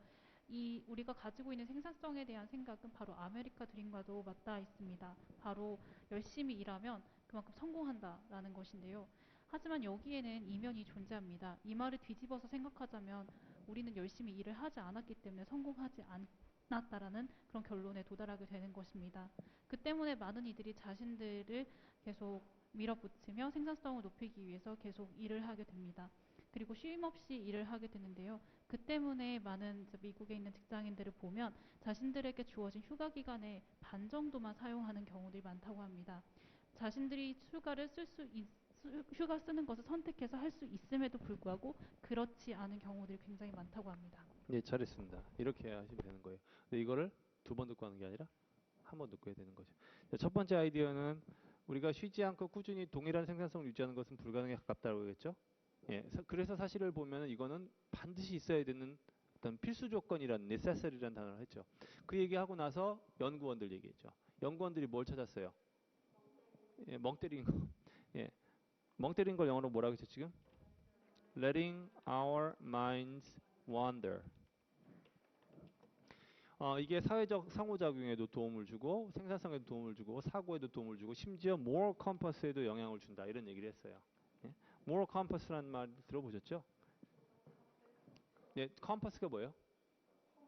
이 우리가 가지고 있는 생산성에 대한 생각은 바로 아메리카 드림과도 맞닿아 있습니다. 바로 열심히 일하면 그만큼 성공한다라는 것인데요. 하지만 여기에는 이면이 존재합니다. 이 말을 뒤집어서 생각하자면 우리는 열심히 일을 하지 않았기 때문에 성공하지 않았다라는 그런 결론에 도달하게 되는 것입니다. 그 때문에 많은 이들이 자신들을 계속 밀어붙이며 생산성을 높이기 위해서 계속 일을 하게 됩니다. 그리고 쉼 없이 일을 하게 되는데요. 그 때문에 많은 미국에 있는 직장인들을 보면 자신들에게 주어진 휴가 기간의 반 정도만 사용하는 경우들이 많다고 합니다. 자신들이 휴가 쓰는 것을 선택해서 할 수 있음에도 불구하고 그렇지 않은 경우들이 굉장히 많다고 합니다. 네, 잘했습니다. 이렇게 하시면 되는 거예요. 근데 이거를 두 번 듣고 하는 게 아니라 한 번 듣고 해야 되는 거죠. 첫 번째 아이디어는 우리가 쉬지 않고 꾸준히 동일한 생산성을 유지하는 것은 불가능에 가깝다고 했죠. 예, 그래서 사실을 보면 이거는 반드시 있어야 되는 어떤 필수 조건이라는 necessary라는 단어를 했죠. 그 얘기하고 나서 연구원들 얘기했죠. 연구원들이 뭘 찾았어요? 예, 멍 때린 거. 예, 멍 때린 걸 영어로 뭐라고 했죠 지금? Letting our minds wander. 이게 사회적 상호작용에도 도움을 주고 생산성에도 도움을 주고 사고에도 도움을 주고 심지어 moral compass에도 영향을 준다 이런 얘기를 했어요. 예? moral compass라는 말 들어보셨죠? 예, compass가 뭐예요?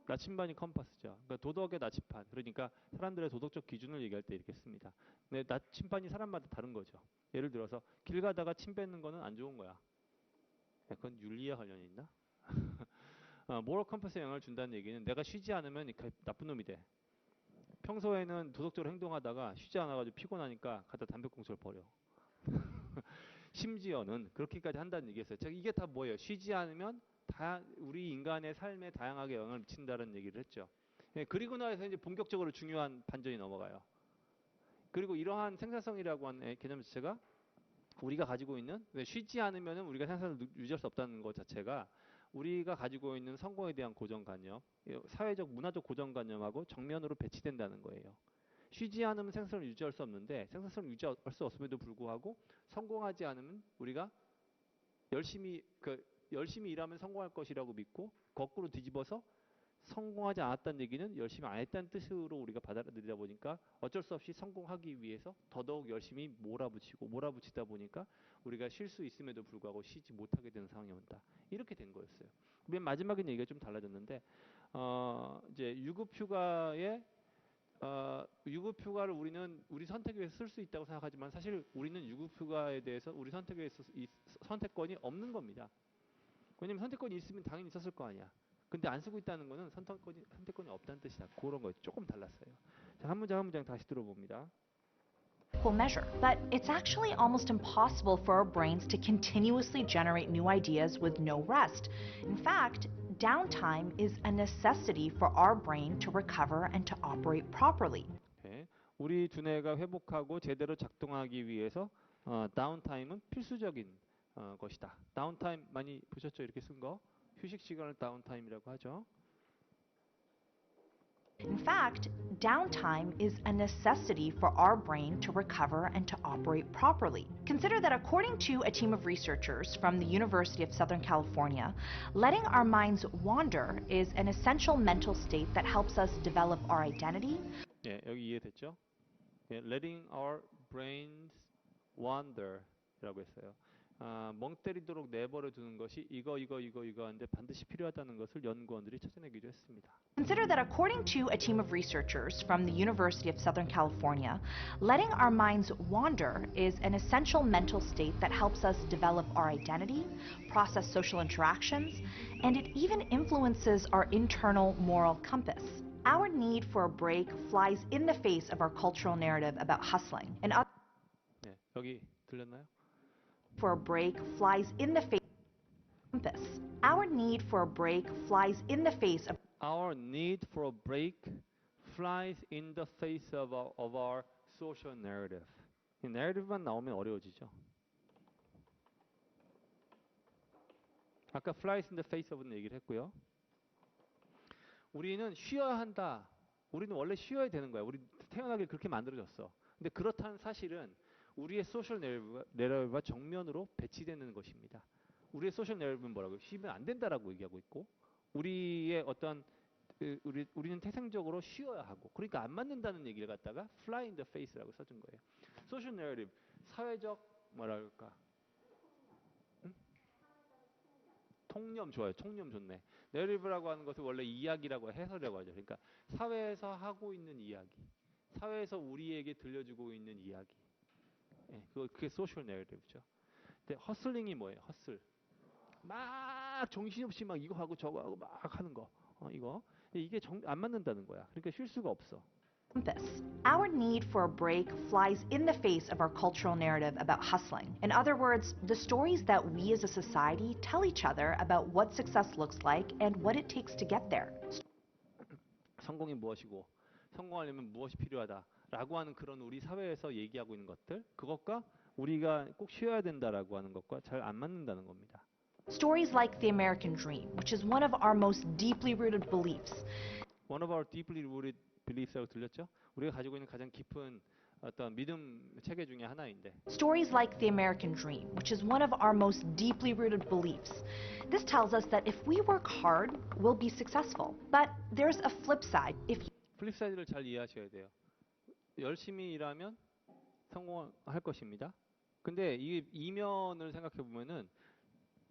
나침반이 컴파스죠. 그러니까 도덕의 나침반. 그러니까 사람들의 도덕적 기준을 얘기할 때 이렇게 씁니다. 근데 나침반이 사람마다 다른 거죠. 예를 들어서 길 가다가 침 뱉는 거는 안 좋은 거야. 그건 윤리와 관련이 있나? 모럴 컴퍼스에 영향을 준다는 얘기는 내가 쉬지 않으면 나쁜 놈이 돼. 평소에는 도덕적으로 행동하다가 쉬지 않아가지고 피곤하니까 갖다 담배꽁초를 버려. 심지어는 그렇게까지 한다는 얘기였어요. 이게 다 뭐예요? 쉬지 않으면 우리 인간의 삶에 다양하게 영향을 미친다는 얘기를 했죠. 예, 그리고 나서 이제 본격적으로 중요한 반전이 넘어가요. 그리고 이러한 생산성이라고 하는 개념 자체가 우리가 가지고 있는 쉬지 않으면 우리가 생산성을 유지할 수 없다는 것 자체가 우리가 가지고 있는 성공에 대한 고정관념, 사회적 문화적 고정관념하고 정면으로 배치된다는 거예요. 쉬지 않으면 생산성을 유지할 수 없는데 생산성을 유지할 수 없음에도 불구하고 성공하지 않으면 우리가 열심히 일하면 성공할 것이라고 믿고 거꾸로 뒤집어서 성공하지 않았다는 얘기는 열심히 안 했다는 뜻으로 우리가 받아들이다 보니까 어쩔 수 없이 성공하기 위해서 더더욱 열심히 몰아붙이다 보니까 우리가 쉴 수 있음에도 불구하고 쉬지 못하게 되는 상황이 온다. 이렇게 된 거였어요. 맨 마지막엔 얘기가 좀 달라졌는데 이제 유급휴가를 우리는 우리 선택에 의해서 쓸 수 있다고 생각하지만 사실 우리는 유급휴가에 대해서 우리 선택에 의해서 이 선택권이 없는 겁니다. 왜냐면 선택권이 있으면 당연히 있었을 거 아니야. 근데 안 쓰고 있다는 거는 선택권이 없다는 뜻이다. 그런 거 조금 달랐어요. 자, 한 문장 다시 들어봅니다. Measure, but it's actually almost impossible for our brains to continuously generate new ideas with no rest. In fact, downtime is a necessity for our brain to recover and to operate properly. 네, 우리 두뇌가 회복하고 제대로 작동하기 위해서 다운타임은 필수적인 것이다. 다운타임 많이 보셨죠? 이렇게 쓴 거. 휴식 시간을 다운타임이라고 하죠. In fact, downtime is a necessity for our brain to recover and to operate properly. Consider that according to a team of researchers from the University of Southern California, letting our minds wander is an essential mental state that helps us develop our identity. 예, 여기 이해됐죠? 예, letting our brains wander라고 했어요. 멍 때리도록 내버려 두는 것이 이거 하는데 반드시 필요하다는 것을 연구원들이 찾아내기도 했습니다. Consider that according to a team of researchers from the University of Southern California, letting our minds wander is an essential mental state that helps us develop our identity, process social interactions, and it even influences our internal moral compass. Our need for a break flies in the face of our cultural narrative about hustling. 네, 여기 들렸나요? For a break flies in the face of compass. Our need for a break flies in the face of Our need for a break flies in the face of our social narrative. 이 narrative만 나오면 어려워지죠. 아까 flies in the face of는 얘기를 했고요. 우리는 쉬어야 한다. 우리는 원래 쉬어야 되는 거야. 우리 태어나길 그렇게 만들어졌어. 근데 그렇다는 사실은 우리의 소셜 내러티브가 정면으로 배치되는 것입니다. 우리의 소셜 내러티브는 뭐라고요? 쉬면 안 된다라고 얘기하고 있고 우리의 어떤 우리는 태생적으로 쉬어야 하고 그러니까 안 맞는다는 얘기를 갖다가 fly in the face라고 써준 거예요. 소셜 내러티브, 사회적 뭐랄까 통념 좋아요. 통념 좋네. 내러티브라고 하는 것을 원래 이야기라고 해설이라고 하죠. 그러니까 사회에서 하고 있는 이야기, 사회에서 우리에게 들려주고 있는 이야기. 예, 그게 소셜 내러티브죠. 근데 허슬링이 뭐예요? 허슬. 막 정신없이 막 이거 하고 저거 하고 막 하는 거. 이거. 이게 안 맞는다는 거야. 그러니까 쉴 수가 없어. compass. Our need for a break flies in the face of our cultural narrative about hustling. In other words, the stories that we as a society tell each other about what success looks like and what it takes to get there. 성공이 무엇이고 성공하려면 무엇이 필요하다라고 하는 그런 우리 사회에서 얘기하고 있는 것들, 그것과 우리가 꼭 쉬어야 된다라고 하는 것과 잘 안 맞는다는 겁니다. Stories like the American dream, which is one of our most deeply rooted beliefs. One of our deeply rooted beliefs라고 들렸죠? 우리가 가지고 있는 가장 깊은 어떤 믿음 체계 중에 하나인데. Stories like the American dream, which is one of our most deeply rooted beliefs. This tells us that if we work hard, we'll be successful. But there's a flip side. 플립 사이드를 잘 이해하셔야 돼요. 열심히 일하면 성공할 것입니다. 근데 이 이면을 생각해 보면은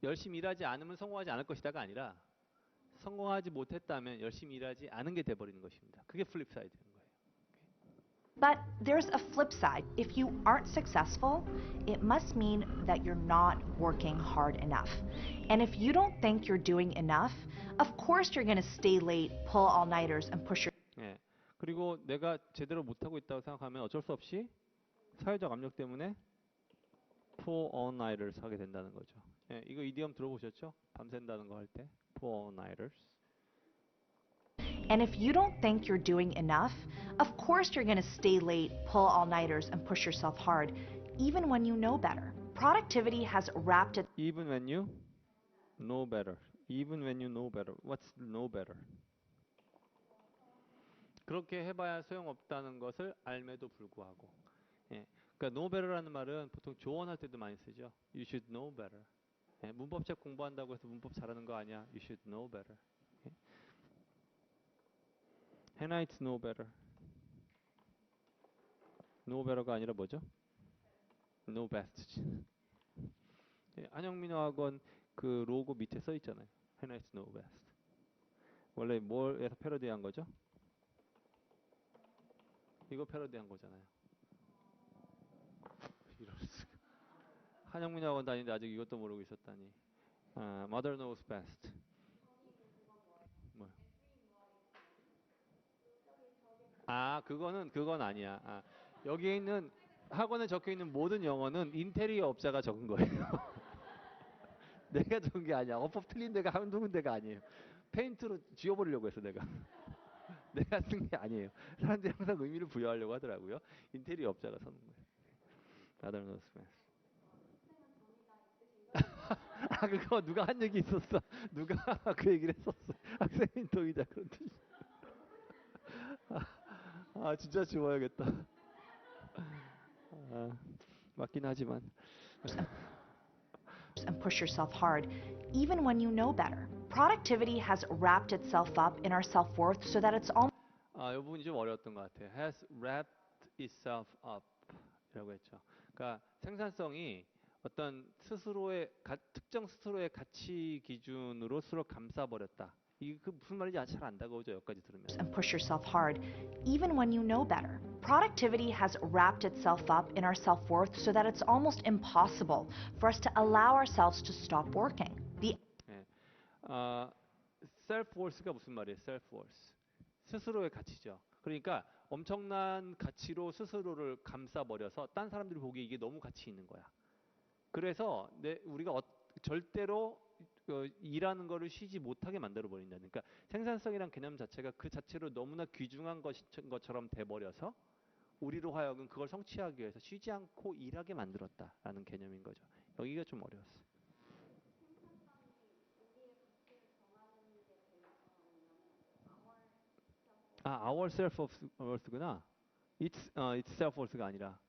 열심히 일하지 않으면 성공하지 않을 것이다가 아니라 성공하지 못했다면 열심히 일하지 않은 게 돼버리는 것입니다. 그게 플립 사이드인 거예요. But there's a flip side. If you aren't successful, it must mean that you're not working hard enough. And if you don't think you're doing enough, of course you're going to stay late, pull all-nighters, and push your. 예. 그리고 내가 제대로 못하고 있다고 생각하면 어쩔 수 없이 사회적 압력 때문에 pull all-nighters 하게 된다는 거죠. 예, 이거 이디엄 들어보셨죠? 밤샌다는 거 할 때 pull all-nighters. And if you don't think you're doing enough, of course you're going to stay late, pull all-nighters, and push yourself hard, even when you know better. Productivity has wrapped it. Even when you know better. Even when you know better. What's know better? 그렇게 해봐야 소용없다는 것을 알매도 불구하고. 예. 그러니까 know better라는 말은 보통 조언할 때도 많이 쓰죠. You should know better. 예. 문법책 공부한다고 해서 문법 잘하는 거 아니야. You should know better. 예. Hanites know better. know better가 아니라 뭐죠? know best. 예. 한영민어학원 그 로고 밑에 써 있잖아요. Hanites know best. 원래 뭘에서 패러디한 거죠? 이거 패러디한 거잖아요. 이럴 수가. 한영민 학원 다니는데 아직 이것도 모르고 있었다니. Mother knows best. 뭐? 그건 아니야. 여기에 있는 학원에 적혀 있는 모든 영어는 인테리어 업자가 적은 거예요. 내가 적은 게 아니야. 어법 틀린 데가 한두 군데가 아니에요. 페인트로 지워버리려고 했어 내가. 내가 쓴 게 아니에요. 사람들이 항상 의미를 부여하려고 하더라고요. 인테리어 업자가 써는 거예요. Mother knows best. 그거 누가 한 얘기 있었어. 누가 그 얘기를 했었어. 학생인 동의자 그런 뜻이. 진짜 지워야겠다. 맞긴 하지만. And push yourself hard, even when you know better. Productivity has wrapped itself up in our self-worth so that it's almost 이 부분이 좀 어려웠던 것 같아요. Has wrapped itself up 이라고 했죠. 그러니까 생산성이 어떤 특정 스스로의 가치 기준으로 스스로 감싸버렸다. 그 무슨 말인지 잘 안 다가오죠. 여기까지 들으면. and push yourself hard, even when you know better. Productivity has wrapped itself up in our self-worth so that it's almost impossible for us to allow ourselves to stop working. self-worth가 무슨 말이에요? self-worth. 스스로의 가치죠. 그러니까 엄청난 가치로 스스로를 감싸버려서 딴 사람들이 보기에 이게 너무 가치 있는 거야. 그래서 우리가 절대로 일하는 거를 쉬지 못하게 만들어 버린다는. 그러니까 생산성이란 개념 자체가 그 자체로 너무나 귀중한 것처럼 돼버려서 우리로 하여금 그걸 성취하기 위해서 쉬지 않고 일하게 만들었다라는 개념인 거죠. 여기가 좀 어려웠어요. our self-worth구나. it's self-worth가 아니라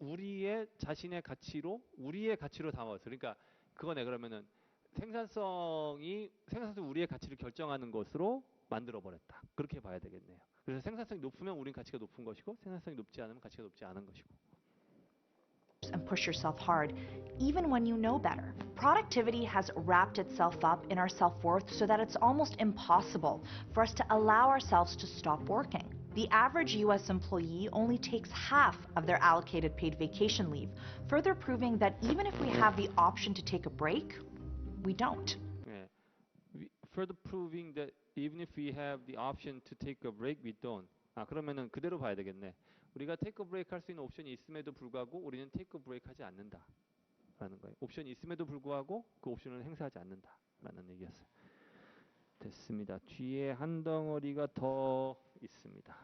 우리의 자신의 가치로 우리의 가치로 담아서. 그러니까 그거네. 그러면은 생산성이 우리의 가치를 결정하는 것으로 만들어 버렸다. 그렇게 봐야 되겠네요. 그래서 생산성이 높으면 우린 가치가 높은 것이고 생산성이 높지 않으면 가치가 높지 않은 것이고. And push yourself hard, even when you know better. Productivity has wrapped itself up in our self-worth so that it's almost impossible for us to allow ourselves to stop working. The average US employee only takes half of their allocated paid vacation leave, further proving that even if we have the option to take a break, we don't. 네. Further proving that even if we have the option to take a break, we don't. 그러면은 그대로 봐야 되겠네. 우리가 take a break 할 수 있는 옵션이 있음에도 불구하고 우리는 take a break 하지 않는다라는 거예요. 옵션이 있음에도 불구하고 그 옵션을 행사하지 않는다라는 얘기였어요. 됐습니다. 뒤에 한 덩어리가 더 있습니다.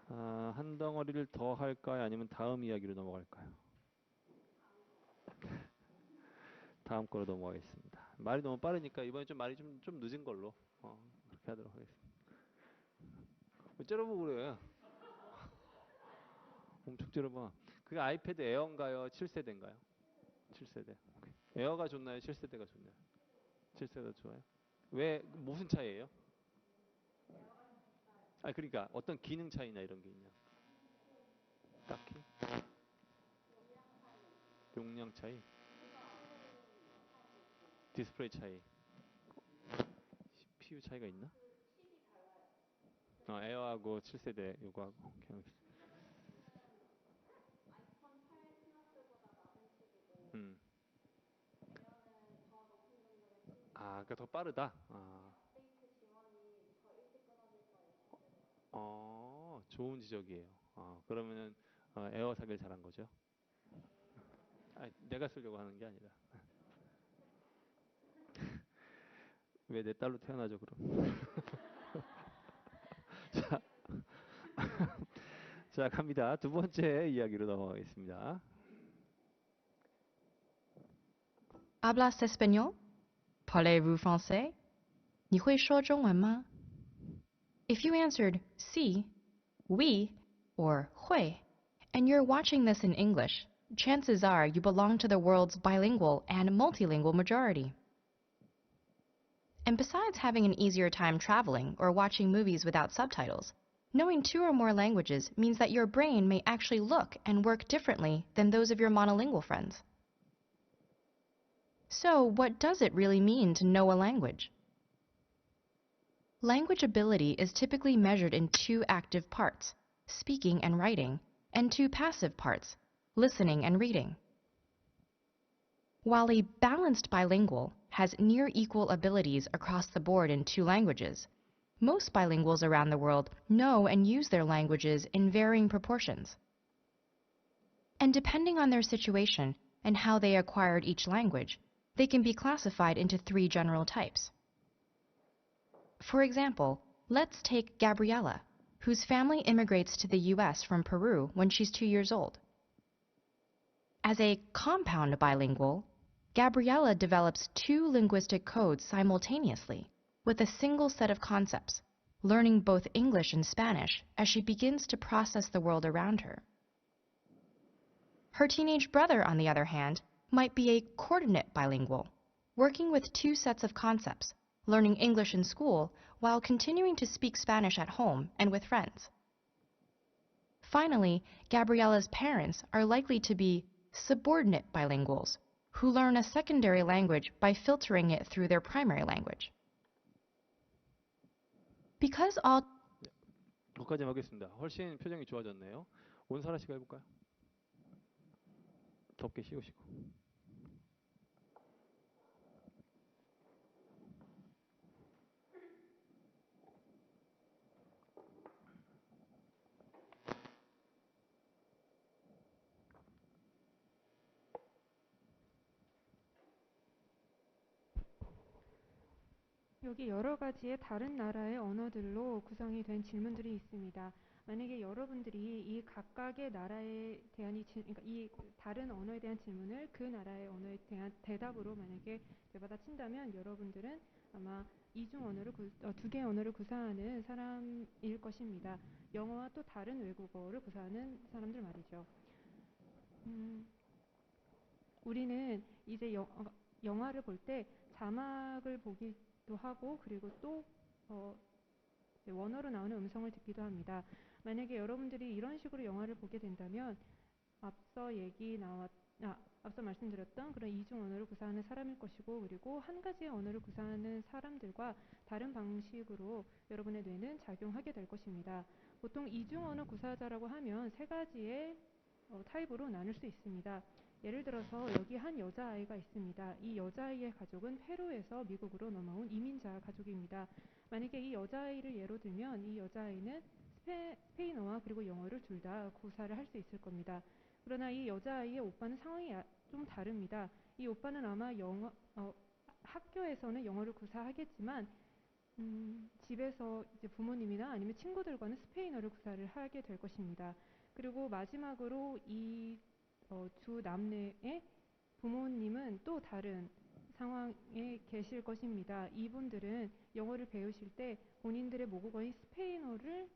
한 덩어리를 더 할까요? 아니면 다음 이야기로 넘어갈까요? 다음 거로 넘어가겠습니다. 말이 너무 빠르니까 이번에 좀 말이 좀 늦은 걸로 그렇게 하도록 하겠습니다. 왜 째려보고 그래? 엄청 째려봐. 그게 아이패드 에어인가요? 7세대인가요? 7세대. 오케이. 에어가 좋나요? 7세대가 좋나요? 7세대가 좋아요. 왜 무슨 차이예요? 그러니까 어떤 기능 차이나 이런 게 있냐? 딱히 용량 차이, 디스플레이 차이, CPU 차이가 있나? 에어하고 7세대 요거하고. 오케이. 그러니까 더 빠르다. 좋은 지적이에요. 그러면은 에어 사길 잘한 거죠. 내가 쓰려고 하는 게 아니라. 왜 내 딸로 태어나죠 그럼? 자, 갑니다. 두 번째 이야기로 넘어가겠습니다. ¿Hablas español? Parlez-vous français? 你会说中文吗? If you answered si, oui, or 会, and you're watching this in English, chances are you belong to the world's bilingual and multilingual majority. And besides having an easier time traveling or watching movies without subtitles, knowing 2 or more languages means that your brain may actually look and work differently than those of your monolingual friends. So, what does it really mean to know a language? Language ability is typically measured in 2 active parts, speaking and writing, and 2 passive parts, listening and reading. While a balanced bilingual has near equal abilities across the board in 2 languages, most bilinguals around the world know and use their languages in varying proportions. And depending on their situation and how they acquired each language, they can be classified into 3 general types. For example, let's take Gabriella, whose family immigrates to the US from Peru when she's 2 years old. As a compound bilingual, Gabriella develops 2 linguistic codes simultaneously with a single set of concepts, learning both English and Spanish as she begins to process the world around her. Her teenage brother, on the other hand, might be a coordinate bilingual, working with 2 sets of concepts, learning English in school while continuing to speak Spanish at home and with friends. Finally, Gabriella's parents are likely to be subordinate bilinguals, who learn a secondary language by filtering it through their primary language. Because all 거기까지 하겠습니다. 훨씬 표정이 좋아졌네요. 온사라 씨가 해볼까요? 덥게 씌우시고. 여기 여러 가지의 다른 나라의 언어들로 구성이 된 질문들이 있습니다. 만약에 여러분들이 이 각각의 나라에 대한 그러니까 이 다른 언어에 대한 질문을 그 나라의 언어에 대한 대답으로 만약에 되받아친다면 여러분들은 아마 이중 언어를 2개의 언어를 구사하는 사람일 것입니다. 영어와 또 다른 외국어를 구사하는 사람들 말이죠. 우리는 이제 영화를 볼 때 자막을 보기도 하고 그리고 또 원어로 나오는 음성을 듣기도 합니다. 만약에 여러분들이 이런 식으로 영화를 보게 된다면 앞서 말씀드렸던 그런 이중 언어를 구사하는 사람일 것이고 그리고 한 가지의 언어를 구사하는 사람들과 다른 방식으로 여러분의 뇌는 작용하게 될 것입니다. 보통 이중 언어 구사자라고 하면 3가지의 타입으로 나눌 수 있습니다. 예를 들어서 여기 한 여자아이가 있습니다. 이 여자아이의 가족은 페루에서 미국으로 넘어온 이민자 가족입니다. 만약에 이 여자아이를 예로 들면 이 여자아이는 스페인어와 그리고 영어를 둘 다 구사를 할 수 있을 겁니다. 그러나 이 여자아이의 오빠는 상황이 좀 다릅니다. 이 오빠는 아마 학교에서는 영어를 구사하겠지만 집에서 이제 부모님이나 아니면 친구들과는 스페인어를 구사를 하게 될 것입니다. 그리고 마지막으로 이 두 남녀의 부모님은 또 다른 상황에 계실 것입니다. 이분들은 영어를 배우실 때 본인들의 모국어인 스페인어를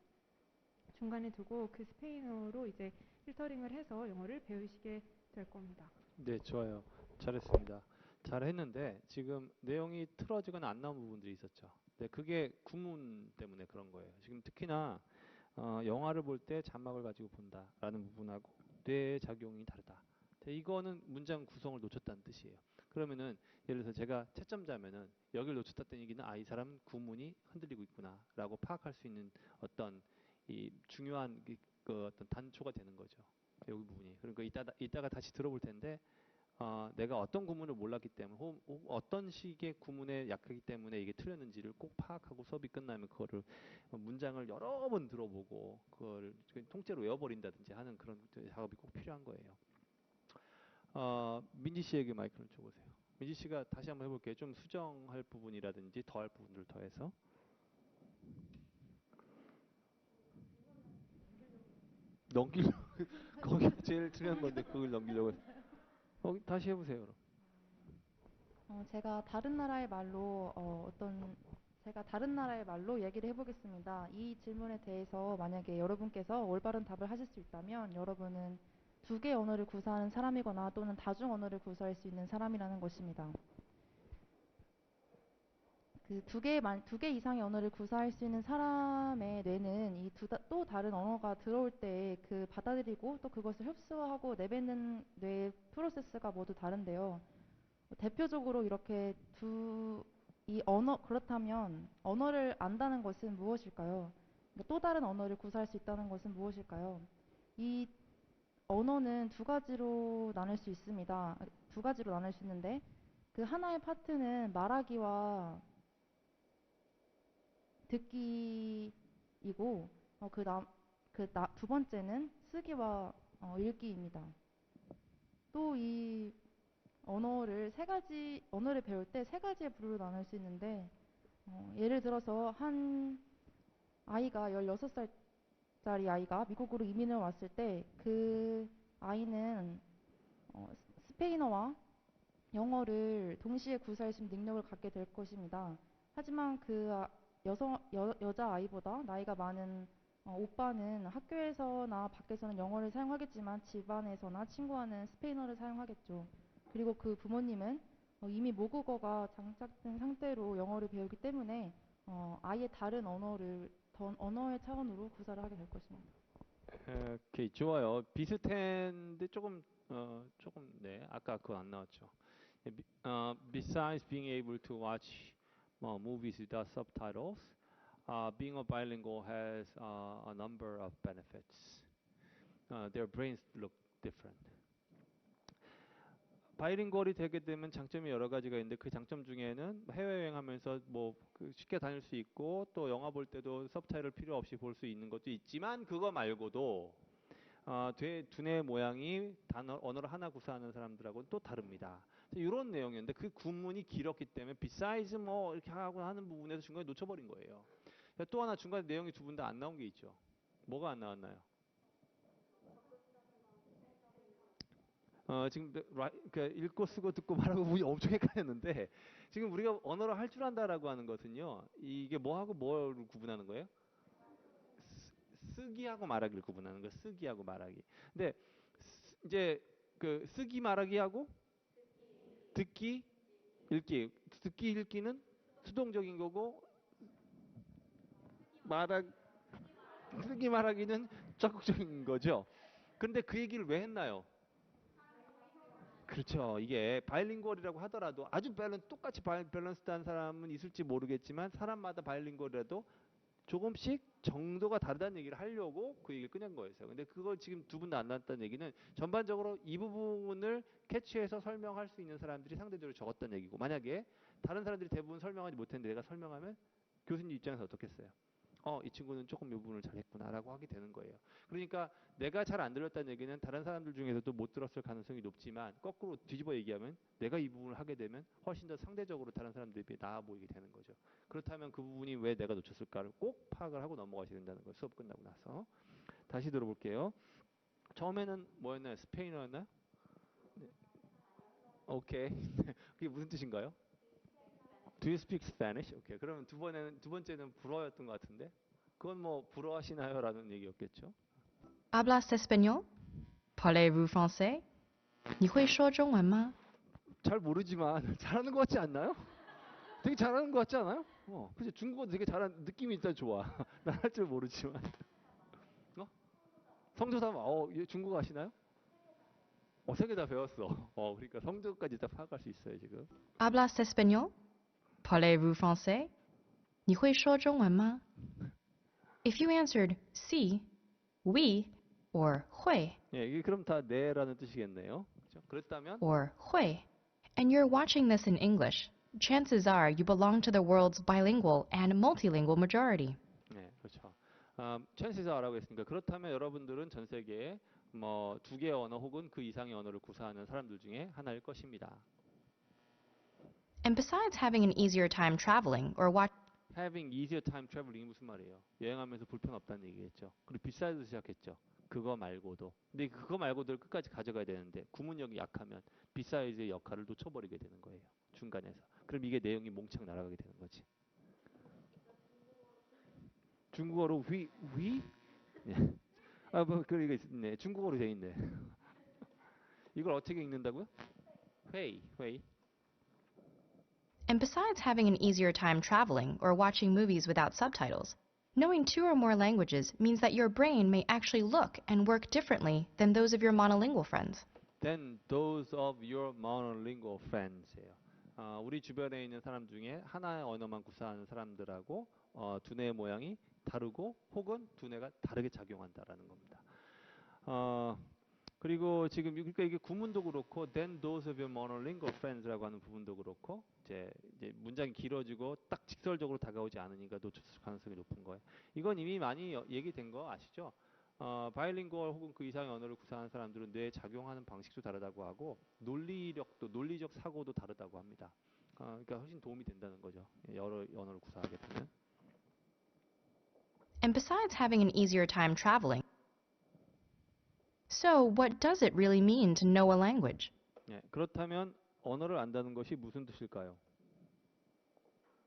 중간에 두고 그 스페인어로 이제 필터링을 해서 영어를 배우시게 될 겁니다. 네, 좋아요. 잘했습니다. 잘했는데 지금 내용이 틀어지거나 안 나온 부분들이 있었죠. 네, 그게 구문 때문에 그런 거예요. 지금 특히나 영화를 볼 때 자막을 가지고 본다라는 부분하고 뇌의 작용이 다르다. 이거는 문장 구성을 놓쳤다는 뜻이에요. 그러면은 예를 들어서 제가 채점자면은 여기를 놓쳤다는 얘기는 이 사람 구문이 흔들리고 있구나라고 파악할 수 있는 어떤 이 중요한 그 어떤 단초가 되는 거죠. 여기 부분이. 그러니까 이따가 다시 들어볼 텐데 내가 어떤 구문을 몰랐기 때문에 어떤 식의 구문에 약하기 때문에 이게 틀렸는지를 꼭 파악하고 수업이 끝나면 그거를 문장을 여러 번 들어보고 그걸 통째로 외워버린다든지 하는 그런 작업이 꼭 필요한 거예요. 민지 씨에게 마이크를 줘보세요. 민지 씨가 다시 한번 해볼게요. 좀 수정할 부분이라든지 더할 부분들을 더해서. 넘기려고 거기 제일 중요한 건데 그걸 넘기려고. 다시 해보세요. 그럼. 제가 다른 나라의 말로 제가 다른 나라의 말로 얘기를 해보겠습니다. 이 질문에 대해서 만약에 여러분께서 올바른 답을 하실 수 있다면 여러분은 두 개의 언어를 구사하는 사람이거나 또는 다중 언어를 구사할 수 있는 사람이라는 것입니다. 그 두 개 이상의 언어를 구사할 수 있는 사람의 뇌는 이 또 다른 언어가 들어올 때 그 받아들이고 또 그것을 흡수하고 내뱉는 뇌 프로세스가 모두 다른데요. 대표적으로 이렇게 그렇다면 언어를 안다는 것은 무엇일까요? 또 다른 언어를 구사할 수 있다는 것은 무엇일까요? 이 언어는 두 가지로 나눌 수 있습니다. 두 가지로 나눌 수 있는데 그 하나의 파트는 말하기와 듣기이고 두 번째는 쓰기와 읽기입니다. 또 이 언어를 배울 때 세 가지의 부류로 나눌 수 있는데 예를 들어서 한 아이가 16살짜리 아이가 미국으로 이민을 왔을 때 그 아이는 스페인어와 영어를 동시에 구사할 수 있는 능력을 갖게 될 것입니다. 하지만 그 여자 아이보다 나이가 많은 오빠는 학교에서나 밖에서는 영어를 사용하겠지만 집안에서나 친구와는 스페인어를 사용하겠죠. 그리고 그 부모님은 이미 모국어가 장착된 상태로 영어를 배우기 때문에 아예 다른 언어의 차원으로 구사를 하게 될 것입니다. 오케이, 좋아요. 비슷한데 조금 네, 아까 그거 안 나왔죠. Besides being able to watch movies without subtitles, being a bilingual has a number of benefits. Their brains look different. 바이링구얼이 되게 되면 장점이 여러 가지가 있는데 그 장점 중에는 해외여행하면서 쉽게 다닐 수 있고 또 영화 볼 때도 서브타이틀 필요 없이 볼 수 있는 것도 있지만 그거 말고도 두뇌 모양이 언어를 하나 구사하는 사람들하고는 또 다릅니다. 이런 내용이었는데 그 구문이 길었기 때문에 besides 이렇게 하고 하는 부분에서 중간에 놓쳐버린 거예요. 또 하나 중간에 내용이 두 분 다 안 나온 게 있죠. 뭐가 안 나왔나요? 지금 읽고 쓰고 듣고 말하고 엄청 헷갈렸는데 지금 우리가 언어를 할 줄 안다라고 하는 것은요. 이게 뭐하고 뭐를 구분하는 거예요? 쓰기하고 말하기를 구분하는 거예요. 쓰기하고 말하기. 근데 이제 그 쓰기 말하기하고 듣기 읽기는 수동적인 거고 쓰기 말하기는 적극적인 거죠. 그런데 그 얘기를 왜 했나요? 그렇죠. 이게 바이링구얼이라고 하더라도 아주 똑같이 밸런스드한 사람은 있을지 모르겠지만 사람마다 바이링구얼이라도 조금씩 정도가 다르다는 얘기를 하려고 그 얘기를 꺼낸 거였어요. 근데 그걸 지금 두 분 다 안 나왔다는 얘기는 전반적으로 이 부분을 캐치해서 설명할 수 있는 사람들이 상대적으로 적었다는 얘기고 만약에 다른 사람들이 대부분 설명하지 못했는데 내가 설명하면 교수님 입장에서 어떻겠어요? 이 친구는 조금 이 부분을 잘했구나라고 하게 되는 거예요. 그러니까 내가 잘 안 들었다는 얘기는 다른 사람들 중에서도 못 들었을 가능성이 높지만 거꾸로 뒤집어 얘기하면 내가 이 부분을 하게 되면 훨씬 더 상대적으로 다른 사람들에 비해 나아 보이게 되는 거죠. 그렇다면 그 부분이 왜 내가 놓쳤을까를 꼭 파악을 하고 넘어가셔야 된다는 거예요. 수업 끝나고 나서. 다시 들어볼게요. 처음에는 뭐였나요? 스페인어였나요? 네. 오케이. 그게 무슨 뜻인가요? Do you speak Spanish? 오케이. 그러면 두 번째는 불어였던 것 같은데 그건 뭐 불어하시나요?라는 얘기였겠죠. Hablas español? Parlez-vous français? 你会说中文吗? 잘 모르지만 잘하는 것 같지 않나요? 되게 잘하는 것 같지 않아요? 그치 중국어 되게 잘하는 느낌이 일단 좋아. 난 할 줄 모르지만. 성조사 중국어 하시나요? 세 개 다 배웠어. 그러니까 성조까지 다 파악할 수 있어요 지금. Hablas español? Parlez-vous français? 你会说中文吗? If you answered sí, oui, or 会, 예, 이게 그럼 다 네라는 뜻이겠네요. 그렇죠? 그랬다면 or 会, and you're watching this in English, chances are you belong to the world's bilingual and multilingual majority. 네, 그렇죠. chances are라고 했으니까 그렇다면 여러분들은 전 세계에 두 개의 언어 혹은 그 이상의 언어를 구사하는 사람들 중에 하나일 것입니다. And besides having an easier time traveling or having easier time traveling이 무슨 말이에요? 여행하면서 불편 없다는 얘기겠죠. 그리고 besides 시작했죠. 그거 말고도. 근데 그거 말고도를 끝까지 가져가야 되는데 구문력이 약하면 beside의 역할을 놓쳐버리게 되는 거예요. 중간에서. 그럼 이게 내용이 몽창 날아가게 되는 거지. 중국어로 위? 네. 뭐 그게 있네. 중국어로 돼 있네. 이걸 어떻게 읽는다고요? 회의. And besides having an easier time traveling or watching movies without subtitles, knowing 2 or more languages means that your brain may actually look and work differently than those of your monolingual friends. Than those of your monolingual friends예요. 우리 주변에 있는 사람 중에 하나의 언어만 구사하는 사람들하고 두뇌의 모양이 다르고 혹은 두뇌가 다르게 작용한다라는 겁니다. 그리고 지금 그러니까 이게 구문도 그렇고 then those of your monolingual friends라고 하는 부분도 그렇고 이제 문장이 길어지고 딱 직설적으로 다가오지 않으니까 놓칠 가능성이 높은 거예요. 이건 이미 많이 얘기된 거 아시죠? 바이링구얼 혹은 그 이상의 언어를 구사하는 사람들은 뇌에 작용하는 방식도 다르다고 하고 논리적 사고도 다르다고 합니다. 그러니까 훨씬 도움이 된다는 거죠. 여러 언어를 구사하게 되면. And besides having an easier time traveling, so what does it really mean to know a language? 예, 그렇다면 언어를 안다는 것이 무슨 뜻일까요?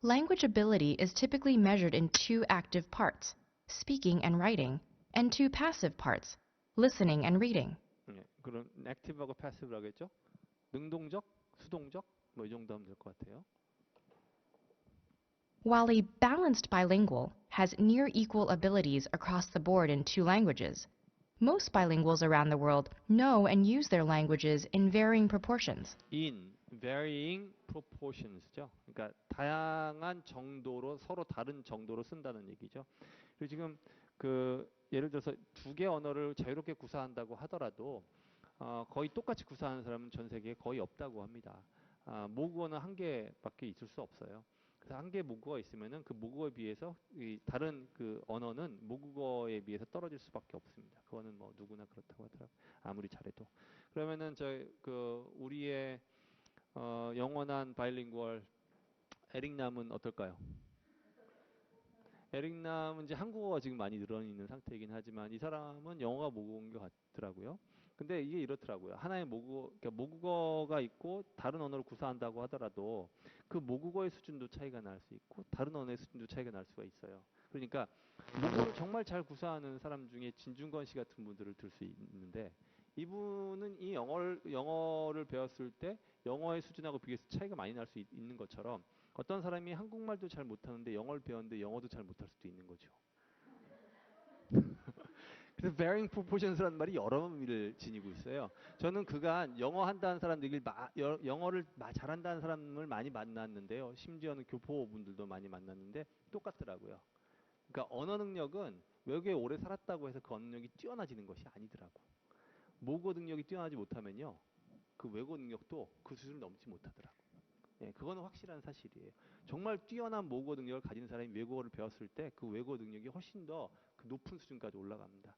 Language ability is typically measured in 2 active parts, speaking and writing, and 2 passive parts, listening and reading. 예, 그럼 액티브하고 패시브라고 했죠? 능동적, 수동적 뭐 이 정도 하면 될 것 같아요. While a balanced bilingual has near equal abilities across the board in 2 languages, most bilinguals around the world know and use their languages in varying proportions. In varying proportions죠. 그러니까 다양한 정도로 서로 다른 정도로 쓴다는 얘기죠. 그리고 지금 예를 들어서 2개 언어를 자유롭게 구사한다고 하더라도 거의 똑같이 구사하는 사람은 전 세계에 거의 없다고 합니다. 모국어는 1개밖에 있을 수 없어요. 그래서 1개 모국어가 있으면은 그 모국어에 비해서 이 다른 그 언어는 모국어에 비해서 떨어질 수밖에 없습니다. 그거는 뭐 누구나 그렇다고 하더라고요. 아무리 잘해도. 그러면은 우리의 영원한 바이링구얼 에릭남은 어떨까요? 에릭남은 이제 한국어가 지금 많이 늘어있는 상태이긴 하지만 이 사람은 영어가 모국어인 것 같더라고요. 근데 이게 이렇더라고요. 하나의 그러니까 모국어가 있고 다른 언어를 구사한다고 하더라도 그 모국어의 수준도 차이가 날 수 있고 다른 언어의 수준도 차이가 날 수가 있어요. 그러니까 모국어를 정말 잘 구사하는 사람 중에 진중권 씨 같은 분들을 들 수 있는데 이분은 이 영어를 배웠을 때 영어의 수준하고 비교해서 차이가 많이 날 수 있는 것처럼 어떤 사람이 한국말도 잘 못하는데 영어를 배웠는데 영어도 잘 못할 수도 있는 거죠. 그래서 varying proportions라는 말이 여러 의미를 지니고 있어요. 저는 그간 영어 한다는 사람들이 영어를 잘한다는 사람을 많이 만났는데요. 심지어는 교포분들도 많이 만났는데 똑같더라고요. 그러니까 언어 능력은 외국에 오래 살았다고 해서 그 언어 능력이 뛰어나지는 것이 아니더라고. 모국어 능력이 뛰어나지 못하면요. 그 외국어 능력도 그 수준을 넘지 못하더라고. 예, 그거는 확실한 사실이에요. 정말 뛰어난 모국어 능력을 가진 사람이 외국어를 배웠을 때 그 외국어 능력이 훨씬 더 그 높은 수준까지 올라갑니다.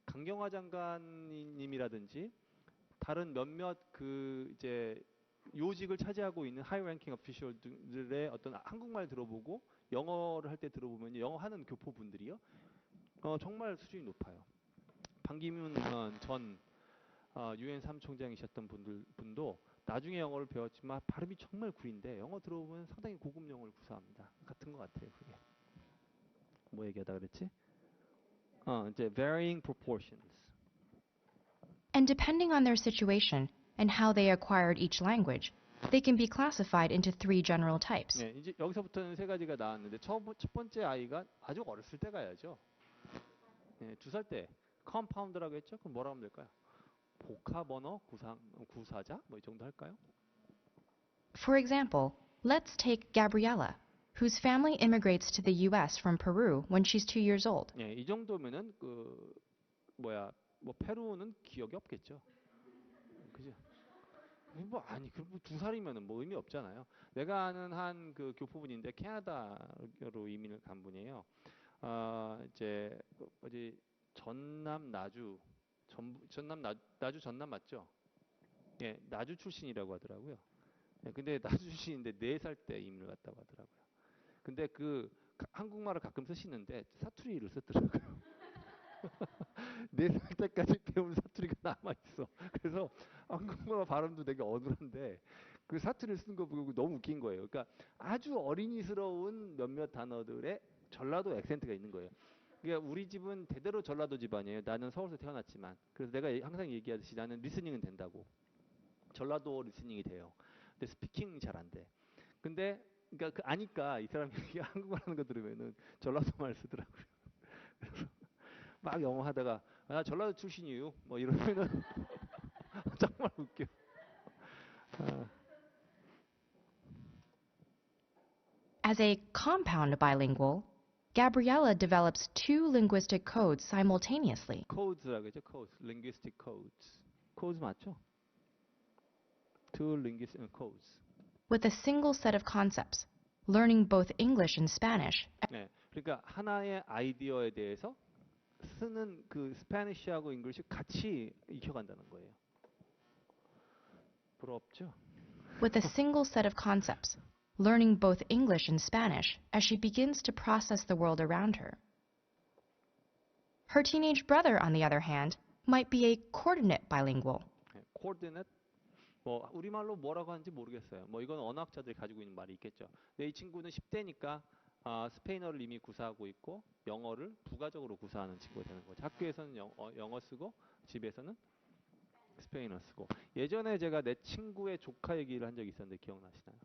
강경화 장관님이라든지 다른 몇몇 이제 요직을 차지하고 있는 하이 랭킹 어피셜들의 어떤 한국말 들어보고 영어를 할 때 들어보면 영어 하는 교포분들이요. 정말 수준이 높아요. 반기문 전 UN 사무총장이셨던 분도 나중에 영어를 배웠지만 발음이 정말 구린데 영어 들어보면 상당히 고급 영어를 구사합니다. 같은 것 같아요. 그게. 뭐 얘기하다 그랬지? 이제 varying proportions. And depending on their situation and how they acquired each language, they can be classified into 3 general types. 네, 이제 여기서부터는 3가지가 나왔는데 첫 번째 아이가 아주 어렸을 때 가야죠. 네, 2살 때 컴파운드라고 했죠? 그럼 뭐라고 하면 될까요? 복합 언어 구사자? 뭐 이 정도 할까요? For example, let's take Gabriella, whose family immigrates to the US from Peru when she's 2 years old. 예, 이 정도면은 페루는 기억이 없겠죠. 그죠? 그럼 2살이면은 뭐 의미 없잖아요. 내가 아는 한 그 교포분인데 캐나다로 이민을 간 분이에요. 이제 전남 나주 맞죠? 예, 나주 출신이라고 하더라고요. 예, 근데 나주 출신인데 4살 때 이민을 갔다고 하더라고요. 근데 한국말을 가끔 쓰시는데 사투리를 쓰더라고요. 4살 때까지 배운 사투리가 남아있어. 그래서 한국말 발음도 되게 어눌한데 그 사투리를 쓰는 거 보고 너무 웃긴 거예요. 그러니까 아주 어린이스러운 몇몇 단어들의 전라도 액센트가 있는 거예요. 그러니까 우리 집은 대대로 전라도 집안이에요. 나는 서울에서 태어났지만. 그래서 내가 항상 얘기하듯이 나는 리스닝은 된다고. 전라도 리스닝이 돼요. 근데 스피킹이 잘 안 돼. 근데 그러니까 아니까 이 사람이 한국말 하는 거 들으면은 전라도 말 쓰더라고요. 그래서 막 영어 하다가 나 전라도 출신이에요. 뭐 이러면은 정말 웃겨. 아. As a compound bilingual, Gabriella develops two linguistic codes simultaneously. Codes라고 하죠. Codes, linguistic codes. Codes 맞죠? Two linguistic codes. With a single set of concepts, learning both English and Spanish. 네, 그러니까 하나의 아이디어에 대해서 쓰는 그 스페니쉬하고 잉글리시 같이 익혀간다는 거예요. 부럽죠? With a single set of concepts, learning both English and Spanish as she begins to process the world around her. Her teenage brother, on the other hand, might be a coordinate bilingual. 네, coordinate 뭐 우리말로 뭐라고 하는지 모르겠어요. 뭐 이건 언어학자들이 가지고 있는 말이 있겠죠. 근데 이 친구는 10대니까 스페인어를 이미 구사하고 있고 영어를 부가적으로 구사하는 친구가 되는 거죠. 학교에서는 영어 쓰고 집에서는 스페인어 쓰고. 예전에 제가 내 친구의 조카 얘기를 한 적이 있었는데 기억나시나요?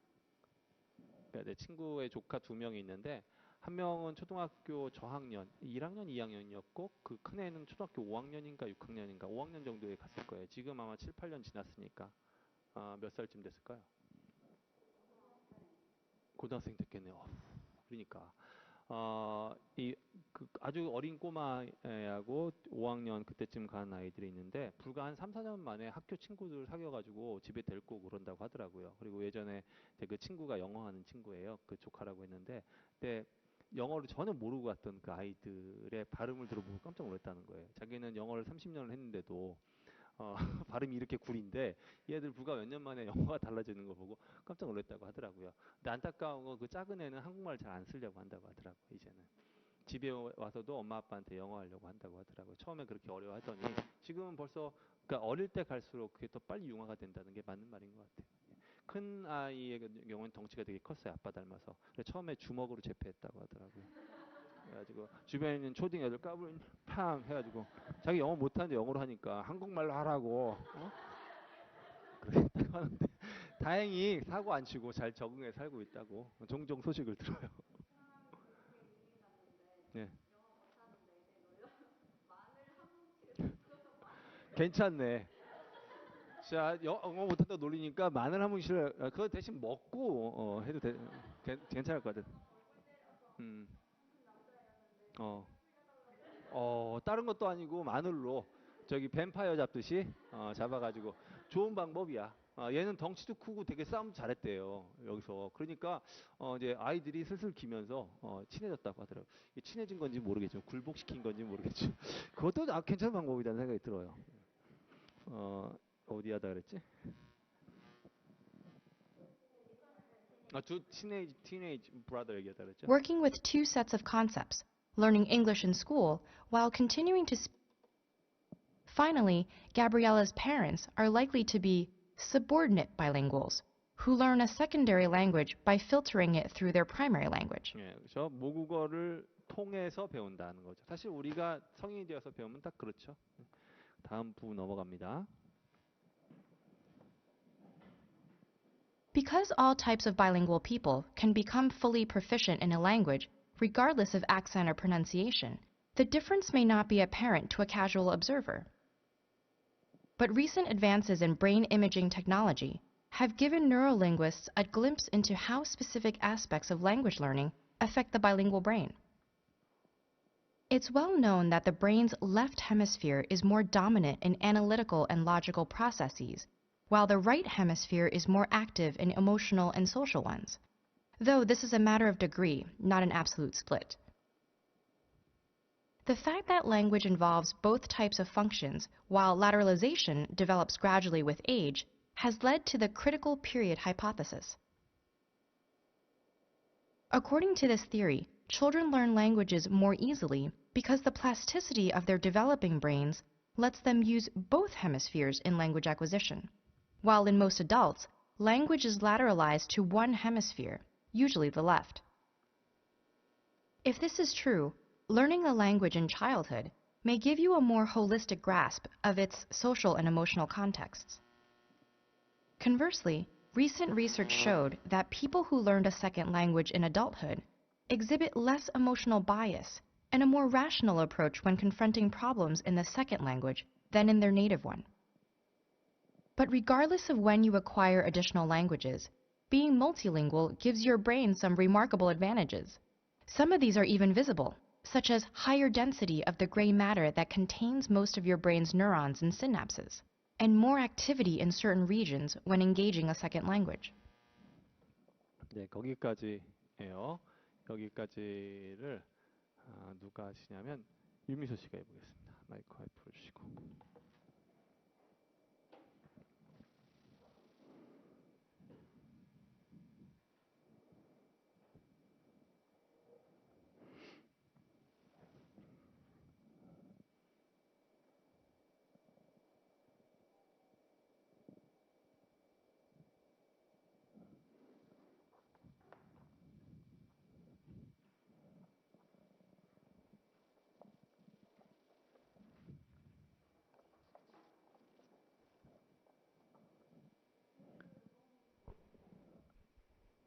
그러니까 내 친구의 조카 2명이 있는데 한 명은 초등학교 저학년 1학년, 2학년이었고 그 큰 애는 초등학교 5학년인가 6학년인가 5학년 정도에 갔을 거예요. 지금 아마 7, 8년 지났으니까 몇 살쯤 됐을까요? 고등학생 됐겠네요. 그러니까 아주 어린 꼬마애하고 5학년 그때쯤 간 아이들이 있는데 불과 한 3, 4년 만에 학교 친구들 사귀어가지고 집에 데리고 오고 그런다고 하더라고요. 그리고 예전에 그 친구가 영어 하는 친구예요. 그 조카라고 했는데 그때 영어를 전혀 모르고 갔던 그 아이들의 발음을 들어보고 깜짝 놀랐다는 거예요. 자기는 영어를 30년을 했는데도 발음이 이렇게 구린데 얘들 불과 몇 년 만에 영어가 달라지는 거 보고 깜짝 놀랐다고 하더라고요. 근데 안타까운 건 그 작은 애는 한국말 잘 안 쓰려고 한다고 하더라고요. 이제는 집에 와서도 엄마 아빠한테 영어 하려고 한다고 하더라고요. 처음에 그렇게 어려워하더니 지금은 벌써 그러니까 어릴 때 갈수록 그게 더 빨리 융화가 된다는 게 맞는 말인 것 같아요. 큰 아이의 경우는 덩치가 되게 컸어요. 아빠 닮아서. 그래서 처음에 주먹으로 제패했다고 하더라고요. 그래가지고 주변에 있는 초딩 애들 까불 팡 해가지고 자기 영어 못하는데 영어로 하니까 한국말로 하라고 그랬다고 하는데 다행히 사고 안 치고 잘 적응해 살고 있다고 종종 소식을 들어요. 네. 괜찮네. 자, 영어 못한다 놀리니까 마늘 한 뭉치를 그거 대신 먹고 해도 괜찮을 것 같아. 다른 것도 아니고 마늘로 저기 뱀파이어 잡듯이 잡아가지고 좋은 방법이야. 얘는 덩치도 크고 되게 싸움 잘했대요. 여기서. 그러니까 이제 아이들이 슬슬 기면서 친해졌다고 하더라고요. 친해진 건지 모르겠죠. 굴복시킨 건지 모르겠죠. 그것도 괜찮은 방법이라는 생각이 들어요. 어디 하다 그랬지? teenage brother 얘기하다 그랬죠? Working with two sets of concepts, learning English in school while continuing to speak. Finally, Gabriella's parents are likely to be subordinate bilinguals who learn a secondary language by filtering it through their primary language. 예, 그렇죠. 모국어를 통해서 배운다는 거죠. 사실 우리가 성인이 되어서 배우면 딱 그렇죠. 다음 부분 넘어갑니다. Because all types of bilingual people can become fully proficient in a language, regardless of accent or pronunciation, the difference may not be apparent to a casual observer. But recent advances in brain imaging technology have given neurolinguists a glimpse into how specific aspects of language learning affect the bilingual brain. It's well known that the brain's left hemisphere is more dominant in analytical and logical processes, while the right hemisphere is more active in emotional and social ones, though this is a matter of degree, not an absolute split. The fact that language involves both types of functions, while lateralization develops gradually with age, has led to the critical period hypothesis. According to this theory, children learn languages more easily because the plasticity of their developing brains lets them use both hemispheres in language acquisition, while in most adults, language is lateralized to one hemisphere, usually the left. If this is true, learning a language in childhood may give you a more holistic grasp of its social and emotional contexts. Conversely, recent research showed that people who learned a second language in adulthood exhibit less emotional bias and a more rational approach when confronting problems in the second language than in their native one. But regardless of when you acquire additional languages, being multilingual gives your brain some remarkable advantages. Some of these are even visible, such as higher density of the gray matter that contains most of your brain's neurons and synapses, and more activity in certain regions when engaging a second language. 네, 거기까지예요. 여기까지를 누가 하시냐면 유미소 씨가 해보겠습니다. 마이크 와이프 주시고.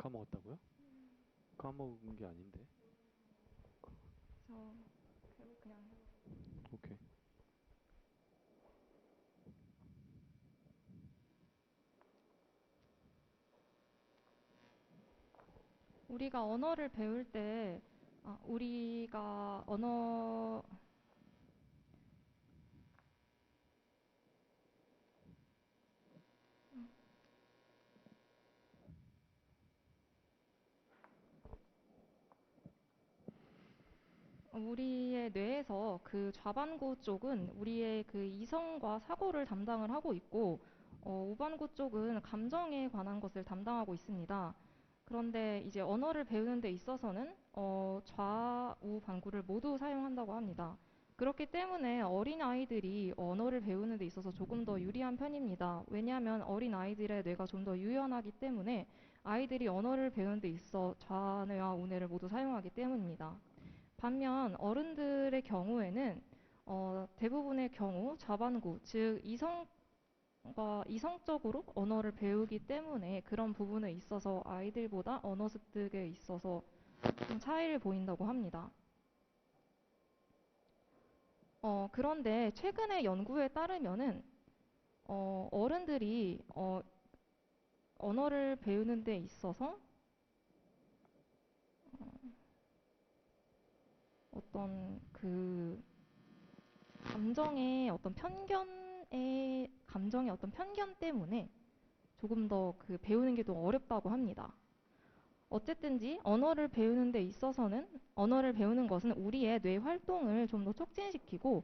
까먹었다고요? 까먹은 게 아닌데. 그냥 오케이. 우리가 언어를 배울 때 우리가 언어 우리의 뇌에서 그 좌반구 쪽은 우리의 그 이성과 사고를 담당을 하고 있고 우반구 쪽은 감정에 관한 것을 담당하고 있습니다. 그런데 이제 언어를 배우는 데 있어서는 좌우 반구를 모두 사용한다고 합니다. 그렇기 때문에 어린아이들이 언어를 배우는 데 있어서 조금 더 유리한 편입니다. 왜냐하면 어린아이들의 뇌가 좀 더 유연하기 때문에 아이들이 언어를 배우는 데 있어 좌뇌와 우뇌를 모두 사용하기 때문입니다. 반면 어른들의 경우에는 대부분의 경우 좌반구, 즉 이성적으로 언어를 배우기 때문에 그런 부분에 있어서 아이들보다 언어 습득에 있어서 좀 차이를 보인다고 합니다. 그런데 최근의 연구에 따르면은 어른들이 언어를 배우는 데 있어서 어떤 그 감정의 어떤 편견 때문에 조금 더 그 배우는 게 더 어렵다고 합니다. 어쨌든지 언어를 배우는 데 있어서는 언어를 배우는 것은 우리의 뇌 활동을 좀 더 촉진시키고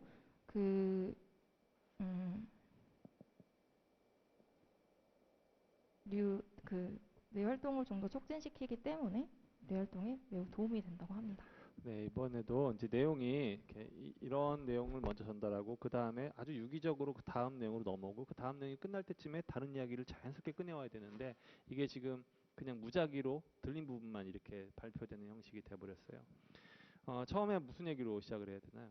뇌 활동을 좀 더 촉진시키기 때문에 뇌 활동에 매우 도움이 된다고 합니다. 네, 이번에도 이제 내용이 이렇게 이런 내용을 먼저 전달하고 그 다음에 아주 유기적으로 그 다음 내용으로 넘어오고 그 다음 내용이 끝날 때쯤에 다른 이야기를 자연스럽게 꺼내와야 되는데 이게 지금 그냥 무작위로 들린 부분만 이렇게 발표되는 형식이 돼버렸어요. 처음에 무슨 얘기로 시작을 해야 되나요?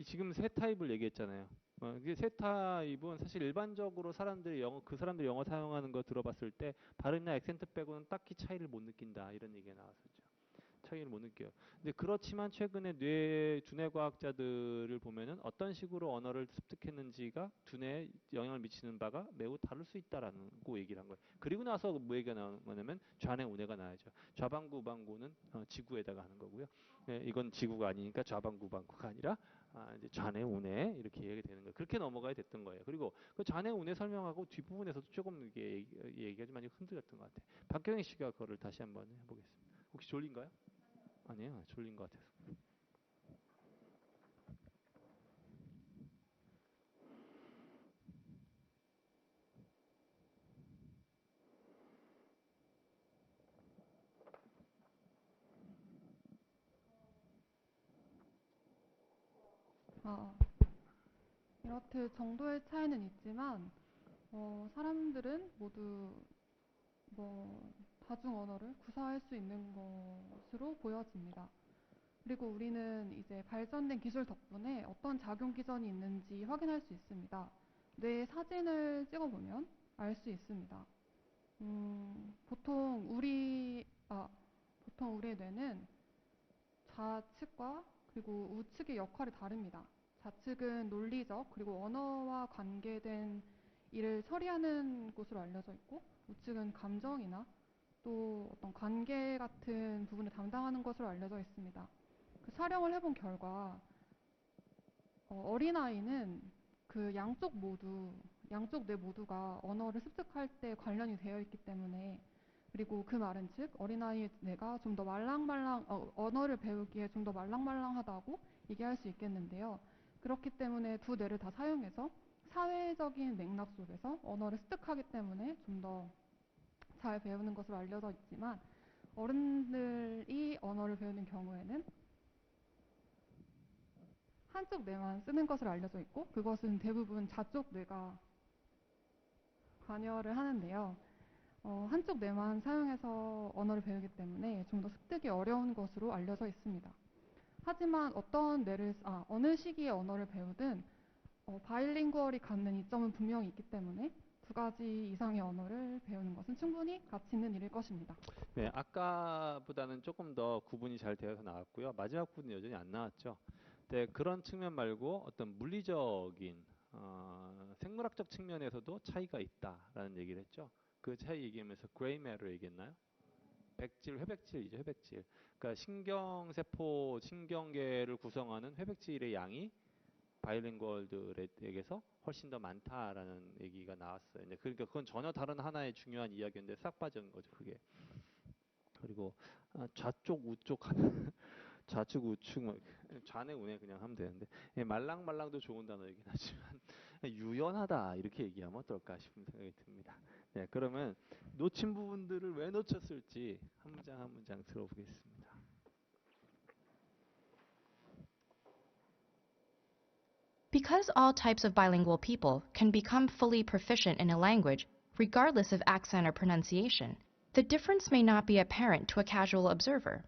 지금 세 타입을 얘기했잖아요. 이게 세 타입은 사실 일반적으로 사람들이 사람들이 영어 사용하는 거 들어봤을 때 발음이나 액센트 빼고는 딱히 차이를 못 느낀다 이런 얘기가 나왔었죠. 차이를 못 느껴요. 근데 그렇지만 최근에 두뇌 과학자들을 보면은 어떤 식으로 언어를 습득했는지가 두뇌에 영향을 미치는 바가 매우 다를 수 있다라는 거 얘기를 한 거예요. 그리고 나서 뭐 얘기가 나오는 거냐면 좌뇌 우뇌가 나야죠. 좌반구 우반구는 지구에다가 하는 거고요. 네, 이건 지구가 아니니까 좌반구 우반구가 아니라 이제 좌뇌 우뇌 이렇게 얘기가 되는 거예요. 그렇게 넘어가야 됐던 거예요. 그리고 그 좌뇌 우뇌 설명하고 뒷부분에서도 조금 이게 얘기가 좀 많이 흔들렸던 것 같아요. 박경희 씨가 그거를 다시 한번 해보겠습니다. 혹시 졸린가요? 아니에요. 졸린 것 같아서. 아, 이렇듯 정도의 차이는 있지만 사람들은 모두 다중 언어를 구사할 수 있는 것으로 보여집니다. 그리고 우리는 이제 발전된 기술 덕분에 어떤 작용 기전이 있는지 확인할 수 있습니다. 뇌의 사진을 찍어보면 알 수 있습니다. 보통 우리의 뇌는 좌측과 그리고 우측의 역할이 다릅니다. 좌측은 논리적 그리고 언어와 관계된 일을 처리하는 곳으로 알려져 있고, 우측은 감정이나 또 어떤 관계 같은 부분을 담당하는 것으로 알려져 있습니다. 그 촬영을 해본 결과 어린아이는 그 양쪽 뇌 모두가 언어를 습득할 때 관련이 되어 있기 때문에, 그리고 그 말은 즉 어린아이의 뇌가 좀 더 언어를 배우기에 좀 더 말랑말랑하다고 얘기할 수 있겠는데요. 그렇기 때문에 두 뇌를 다 사용해서 사회적인 맥락 속에서 언어를 습득하기 때문에 좀 더 잘 배우는 것으로 알려져 있지만, 어른들이 언어를 배우는 경우에는 한쪽 뇌만 쓰는 것으로 알려져 있고, 그것은 대부분 좌쪽 뇌가 관여를 하는데요. 한쪽 뇌만 사용해서 언어를 배우기 때문에 좀 더 습득이 어려운 것으로 알려져 있습니다. 하지만 어느 시기에 언어를 배우든 바이링구얼이 갖는 이점은 분명히 있기 때문에 두 가지 이상의 언어를 배우는 것은 충분히 가치 있는 일일 것입니다. 네, 아까보다는 조금 더 구분이 잘 되어서 나왔고요. 마지막 부분은 여전히 안 나왔죠. 네, 그런 측면 말고 어떤 물리적인 생물학적 측면에서도 차이가 있다라는 얘기를 했죠. 그 차이 얘기하면서 그레이 매터 얘기했나요? 회백질이죠, 회백질. 그러니까 신경세포, 신경계를 구성하는 회백질의 양이 바이링구얼들에게서 훨씬 더 많다라는 얘기가 나왔어요. 그러니까 그건 전혀 다른 하나의 중요한 이야기인데 싹 빠진 거죠, 그게. 그리고 좌쪽 우쪽 좌측 우측 좌뇌 우뇌 그냥 하면 되는데, 말랑말랑도 좋은 단어이긴 하지만 유연하다 이렇게 얘기하면 어떨까 싶은 생각이 듭니다. 네, 그러면 놓친 부분들을 왜 놓쳤을지 한 문장 한 문장 들어보겠습니다. Because all types of bilingual people can become fully proficient in a language, regardless of accent or pronunciation, the difference may not be apparent to a casual observer.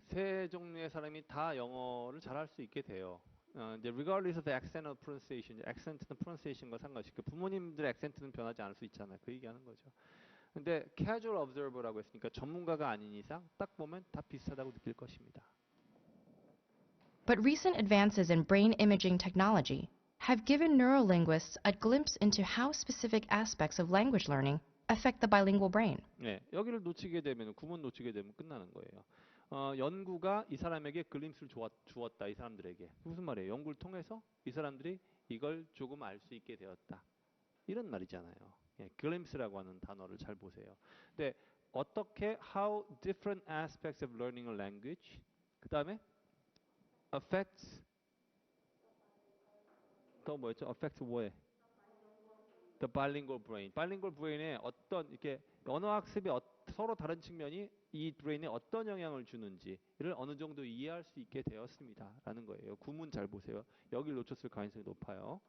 세 종류의 사람이 다 영어를 잘할 수 있게 돼요. 이제 regardless of accent or pronunciation, accent는 pronunciation과 상관없이 부모님들의 accent는 변하지 않을 수 있잖아요. 그 얘기하는 거죠. 근데 casual observer라고 했으니까 전문가가 아닌 이상 딱 보면 다 비슷하다고 느낄 것입니다. But recent advances in brain imaging technology have given neurolinguists a glimpse into how specific aspects of language learning affect the bilingual brain. 네, 여기를 놓치게 되면 구문 놓치게 되면 끝나는 거예요. 연구가 이 사람에게 글림스를 주었다. 이 사람들에게. 무슨 말이에요? 연구를 통해서 이 사람들이 이걸 조금 알 수 있게 되었다. 이런 말이잖아요. 예, glimpse라고 하는 단어를 잘 보세요. 근데 어떻게 how different aspects of learning a language 그 다음에 affects 또 뭐였죠? affects 뭐에? The bilingual brain. bilingual brain에 어떤 이렇게 언어 학습이 서로 다른 측면이 이 브레인에 어떤 영향을 주는지를 어느 정도 이해할 수 있게 되었습니다라는 거예요. 구문 잘 보세요. 여기를 놓쳤을 가능성이 높아요.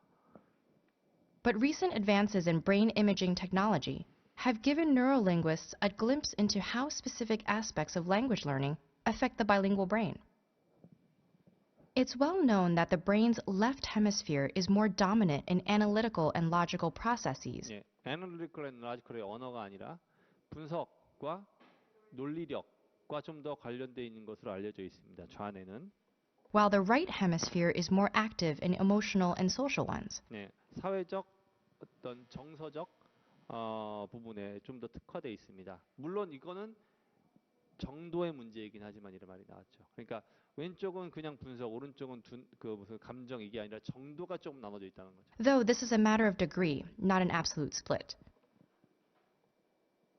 But recent advances in brain imaging technology have given neurolinguists a glimpse into how specific aspects of language learning affect the bilingual brain. It's well known that the brain's left hemisphere is more dominant in analytical and logical processes. 예, analytical and logical의 언어가 아니라 분석과 논리력과 좀 더 관련되어 있는 것으로 알려져 있습니다. 좌뇌는. While the right hemisphere is more active in emotional and social ones. 네, 사회적 어떤 정서적 부분에 좀 더 특화되어 있습니다. 물론 이거는 정도의 문제이긴 하지만 이런 말이 나왔죠. 그러니까 왼쪽은 그냥 분석, 오른쪽은 무슨 감정 이게 아니라 정도가 조금 나눠져 있다는 거죠. Though this is a matter of degree, not an absolute split.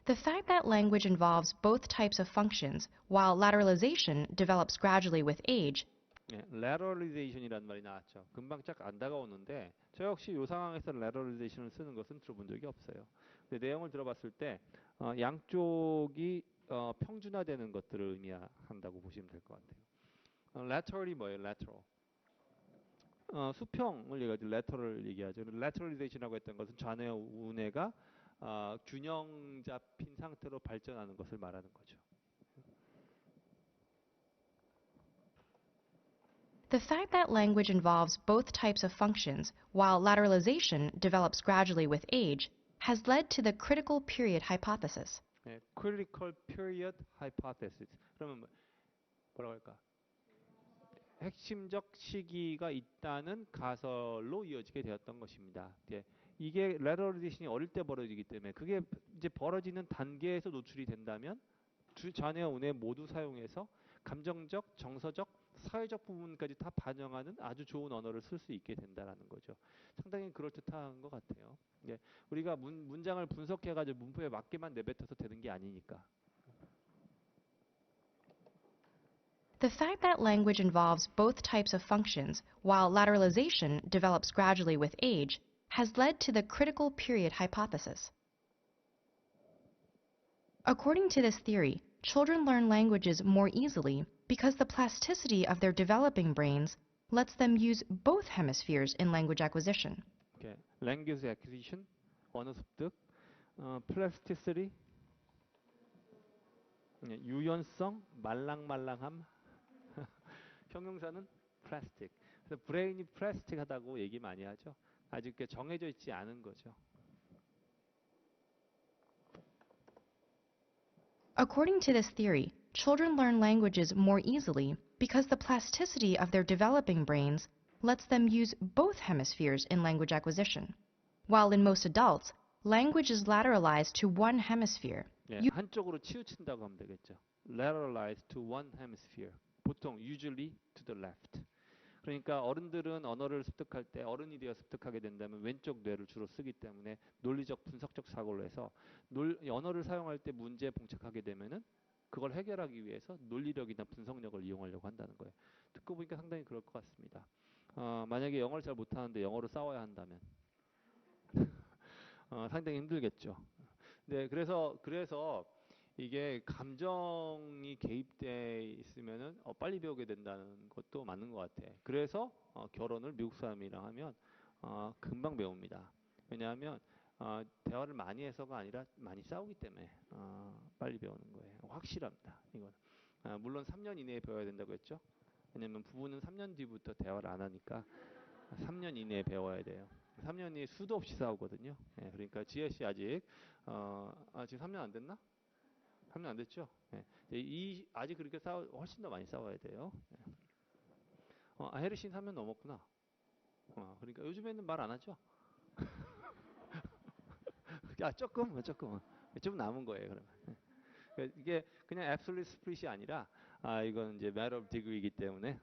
The fact that language involves both types of functions, while lateralization develops gradually with age, 네, lateralization이라는 말이 나왔죠. 금방 쫙 안 다가오는데 저 역시 이 상황에서 lateralization을 쓰는 것은 들어본 적이 없어요. 근데 내용을 들어봤을 때 양쪽이 평준화되는 것들을 의미한다고 보시면 될 것 같아요. lateral이 뭐예요? lateral. 수평을 얘기하죠. lateral을 얘기하죠. lateralization이라고 했던 것은 좌뇌와 우뇌가 균형 잡힌 상태로 발전하는 것을 말하는 거죠. The fact that language involves both types of functions, while lateralization develops gradually with age, has led to the critical period hypothesis. 네, critical period hypothesis. 그러면 뭐라고 할까? 핵심적 시기가 있다는 가설로 이어지게 되었던 것입니다. 예, 이게 lateralization이 어릴 때 벌어지기 때문에 그게 이제 벌어지는 단계에서 노출이 된다면 좌뇌와 우뇌 모두 사용해서 감정적, 정서적, 사회적 부분까지 다 반영하는 아주 좋은 언어를 쓸 수 있게 된다라는 거죠. 상당히 그럴듯한 것 같아요. 예, 우리가 문장을 분석해가지고 문법에 맞게만 내뱉어서 되는 게 아니니까. The fact that language involves both types of functions, while lateralization develops gradually with age, has led to the critical period hypothesis. According to this theory, children learn languages more easily because the plasticity of their developing brains lets them use both hemispheres in language acquisition. Okay. Language acquisition, 언어 습득, plasticity, 유연성, 말랑말랑함. 형용사는 plastic. 그래서 브레인이 plastic하다고 얘기 많이 하죠. 아직 정해져 있지 않은 거죠. According to this theory, children learn languages more easily because the plasticity of their developing brains lets them use both hemispheres in language acquisition. While in most adults, language is lateralized to one hemisphere. 예, 한쪽으로 치우친다고 하면 되겠죠. Lateralized to one hemisphere. 보통 usually to the left. 그러니까 어른들은 언어를 습득할 때 어른이 되어 습득하게 된다면 왼쪽 뇌를 주로 쓰기 때문에 논리적 분석적 사고를 해서 언어를 사용할 때 문제에 봉착하게 되면은 그걸 해결하기 위해서 논리력이나 분석력을 이용하려고 한다는 거예요. 듣고 보니까 상당히 그럴 것 같습니다. 만약에 영어를 잘 못하는데 영어로 싸워야 한다면 상당히 힘들겠죠. 네, 그래서 이게 감정이 개입돼 있으면은 빨리 배우게 된다는 것도 맞는 것 같아. 그래서 결혼을 미국 사람이랑 하면 금방 배웁니다. 왜냐하면 대화를 많이 해서가 아니라 많이 싸우기 때문에 빨리 배우는 거예요. 확실합니다. 이건 물론 3년 이내에 배워야 된다고 했죠. 왜냐하면 부부는 3년 뒤부터 대화를 안 하니까 3년 이내에 배워야 돼요. 3년이 수도 없이 싸우거든요. 예, 그러니까 지혜 씨 아직 지금 3년 안 됐나? 3년 안 됐죠? 예. 아직 그렇게 훨씬 더 많이 싸워야 돼요. 예. 혜리 씨는 3년 넘었구나. 그러니까 요즘에는 말 안 하죠? 조금 좀 남은 거예요. 그러면 이게 그냥 absolute split이 아니라 이건 이제 matter of degree이기 때문에.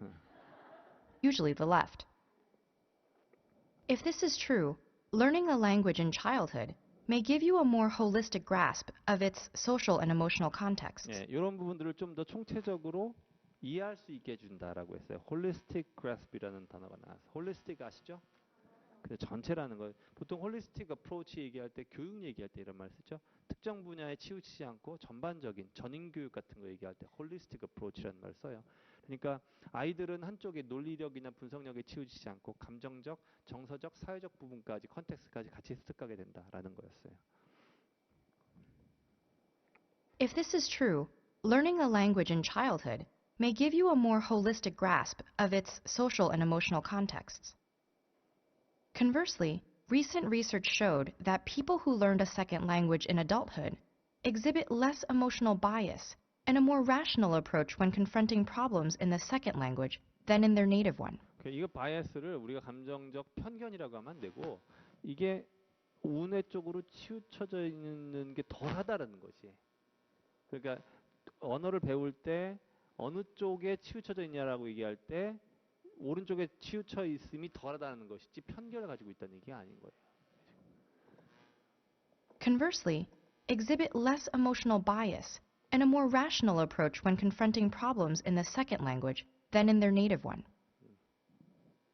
Usually the left. If this is true, learning a language in childhood may give you a more holistic grasp of its social and emotional contexts. 예, 이런 부분들을 좀 더 총체적으로 이해할 수 있게 해준다라고 했어요. holistic grasp이라는 단어가 나왔어요. holistic 아시죠? 그 전체라는 거. 보통 holistic approach 얘기할 때 교육 얘기할 때 이런 말 쓰죠. 특정 분야에 치우치지 않고 전반적인 전인 교육 같은 거 얘기할 때 holistic approach라는 말 써요. 그러니까 아이들은 한쪽에 논리력이나 분석력에 치우치지 않고 감정적, 정서적, 사회적 부분까지 컨텍스트까지 같이 습득하게 된다라는 거였어요. If this is true, learning a language in childhood may give you a more holistic grasp of its social and emotional contexts. Conversely, recent research showed that people who learned a second language in adulthood exhibit less emotional bias and a more rational approach when confronting problems in the second language than in their native one. 이거 바이어스를 우리가 감정적 편견이라고 하면 안 되고 이게 우뇌 쪽으로 치우쳐져 있는 게 덜하다는 거지. 그러니까 언어를 배울 때 어느 쪽에 치우쳐져 있냐라고 얘기할 때 오른쪽에 치우쳐 있음이 덜하다는 것이지 편견을 가지고 있다는 얘기가 아닌 거예요. Conversely, exhibit less emotional bias and a more rational approach when confronting problems in the second language than in their native one.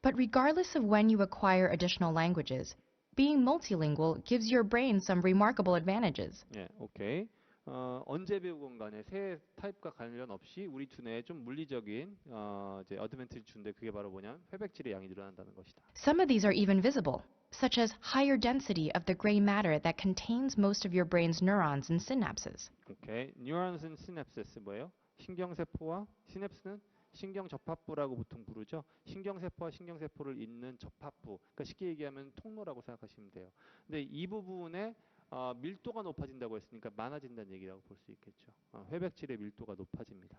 But regardless of when you acquire additional languages, being multilingual gives your brain some remarkable advantages. 예, 오케이. 언제 배우건 간에 새 타입과 관련 없이 우리 두뇌에 좀 물리적인 이제 어드밴티지 준데 그게 바로 뭐냐면 회백질의 양이 늘어난다는 것이다. Some of these are even visible, such as higher density of the gray matter that contains most of your brain's neurons and synapses. 오케이. Neurons and synapses 뭐예요? 신경세포와 시냅스는 신경접합부라고 보통 부르죠. 신경세포와 신경세포를 잇는 접합부. 그러니까 쉽게 얘기하면 통로라고 생각하시면 돼요. 근데 이 부분에 밀도가 높아진다고 했으니까 많아진다는 얘기라고 볼 수 있겠죠. 회백질의 밀도가 높아집니다.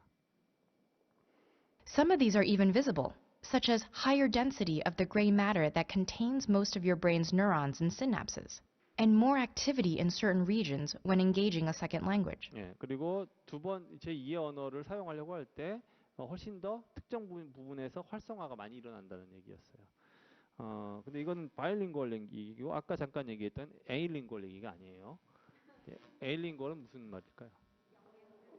Some of these are even visible, such as higher density of the gray matter that contains most of your brain's neurons and synapses, and more activity in certain regions when engaging a second language. 예, 그리고 제2의 언어를 사용하려고 할 때 훨씬 더 특정 부분에서 활성화가 많이 일어난다는 얘기였어요. 근데 이건 바이링구얼 얘기고 아까 잠깐 얘기했던 에이링구얼 얘기가 아니에요. 에이링구얼은 무슨 말일까요?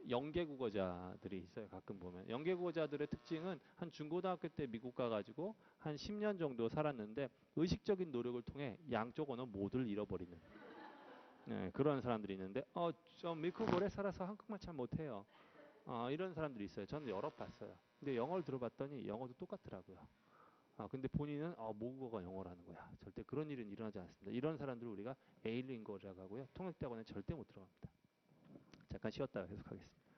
영계국어자들이 있어요. 가끔 보면 영계국어자들의 특징은 한 중고등학교 때 미국 가가지고 한 10년 정도 살았는데 의식적인 노력을 통해 양쪽 언어 모두를 잃어버리는 그런 사람들이 있는데 저 미국 오래 살아서 한국말 잘 못해요. 이런 사람들이 있어요. 저는 여러 봤어요. 근데 영어를 들어봤더니 영어도 똑같더라고요. 근데 본인은 모국어가 영어라는 거야. 절대 그런 일은 일어나지 않습니다. 이런 사람들을 우리가 에일링거라고 하고요. 통역대학원에 절대 못 들어갑니다. 잠깐 쉬었다가 계속하겠습니다.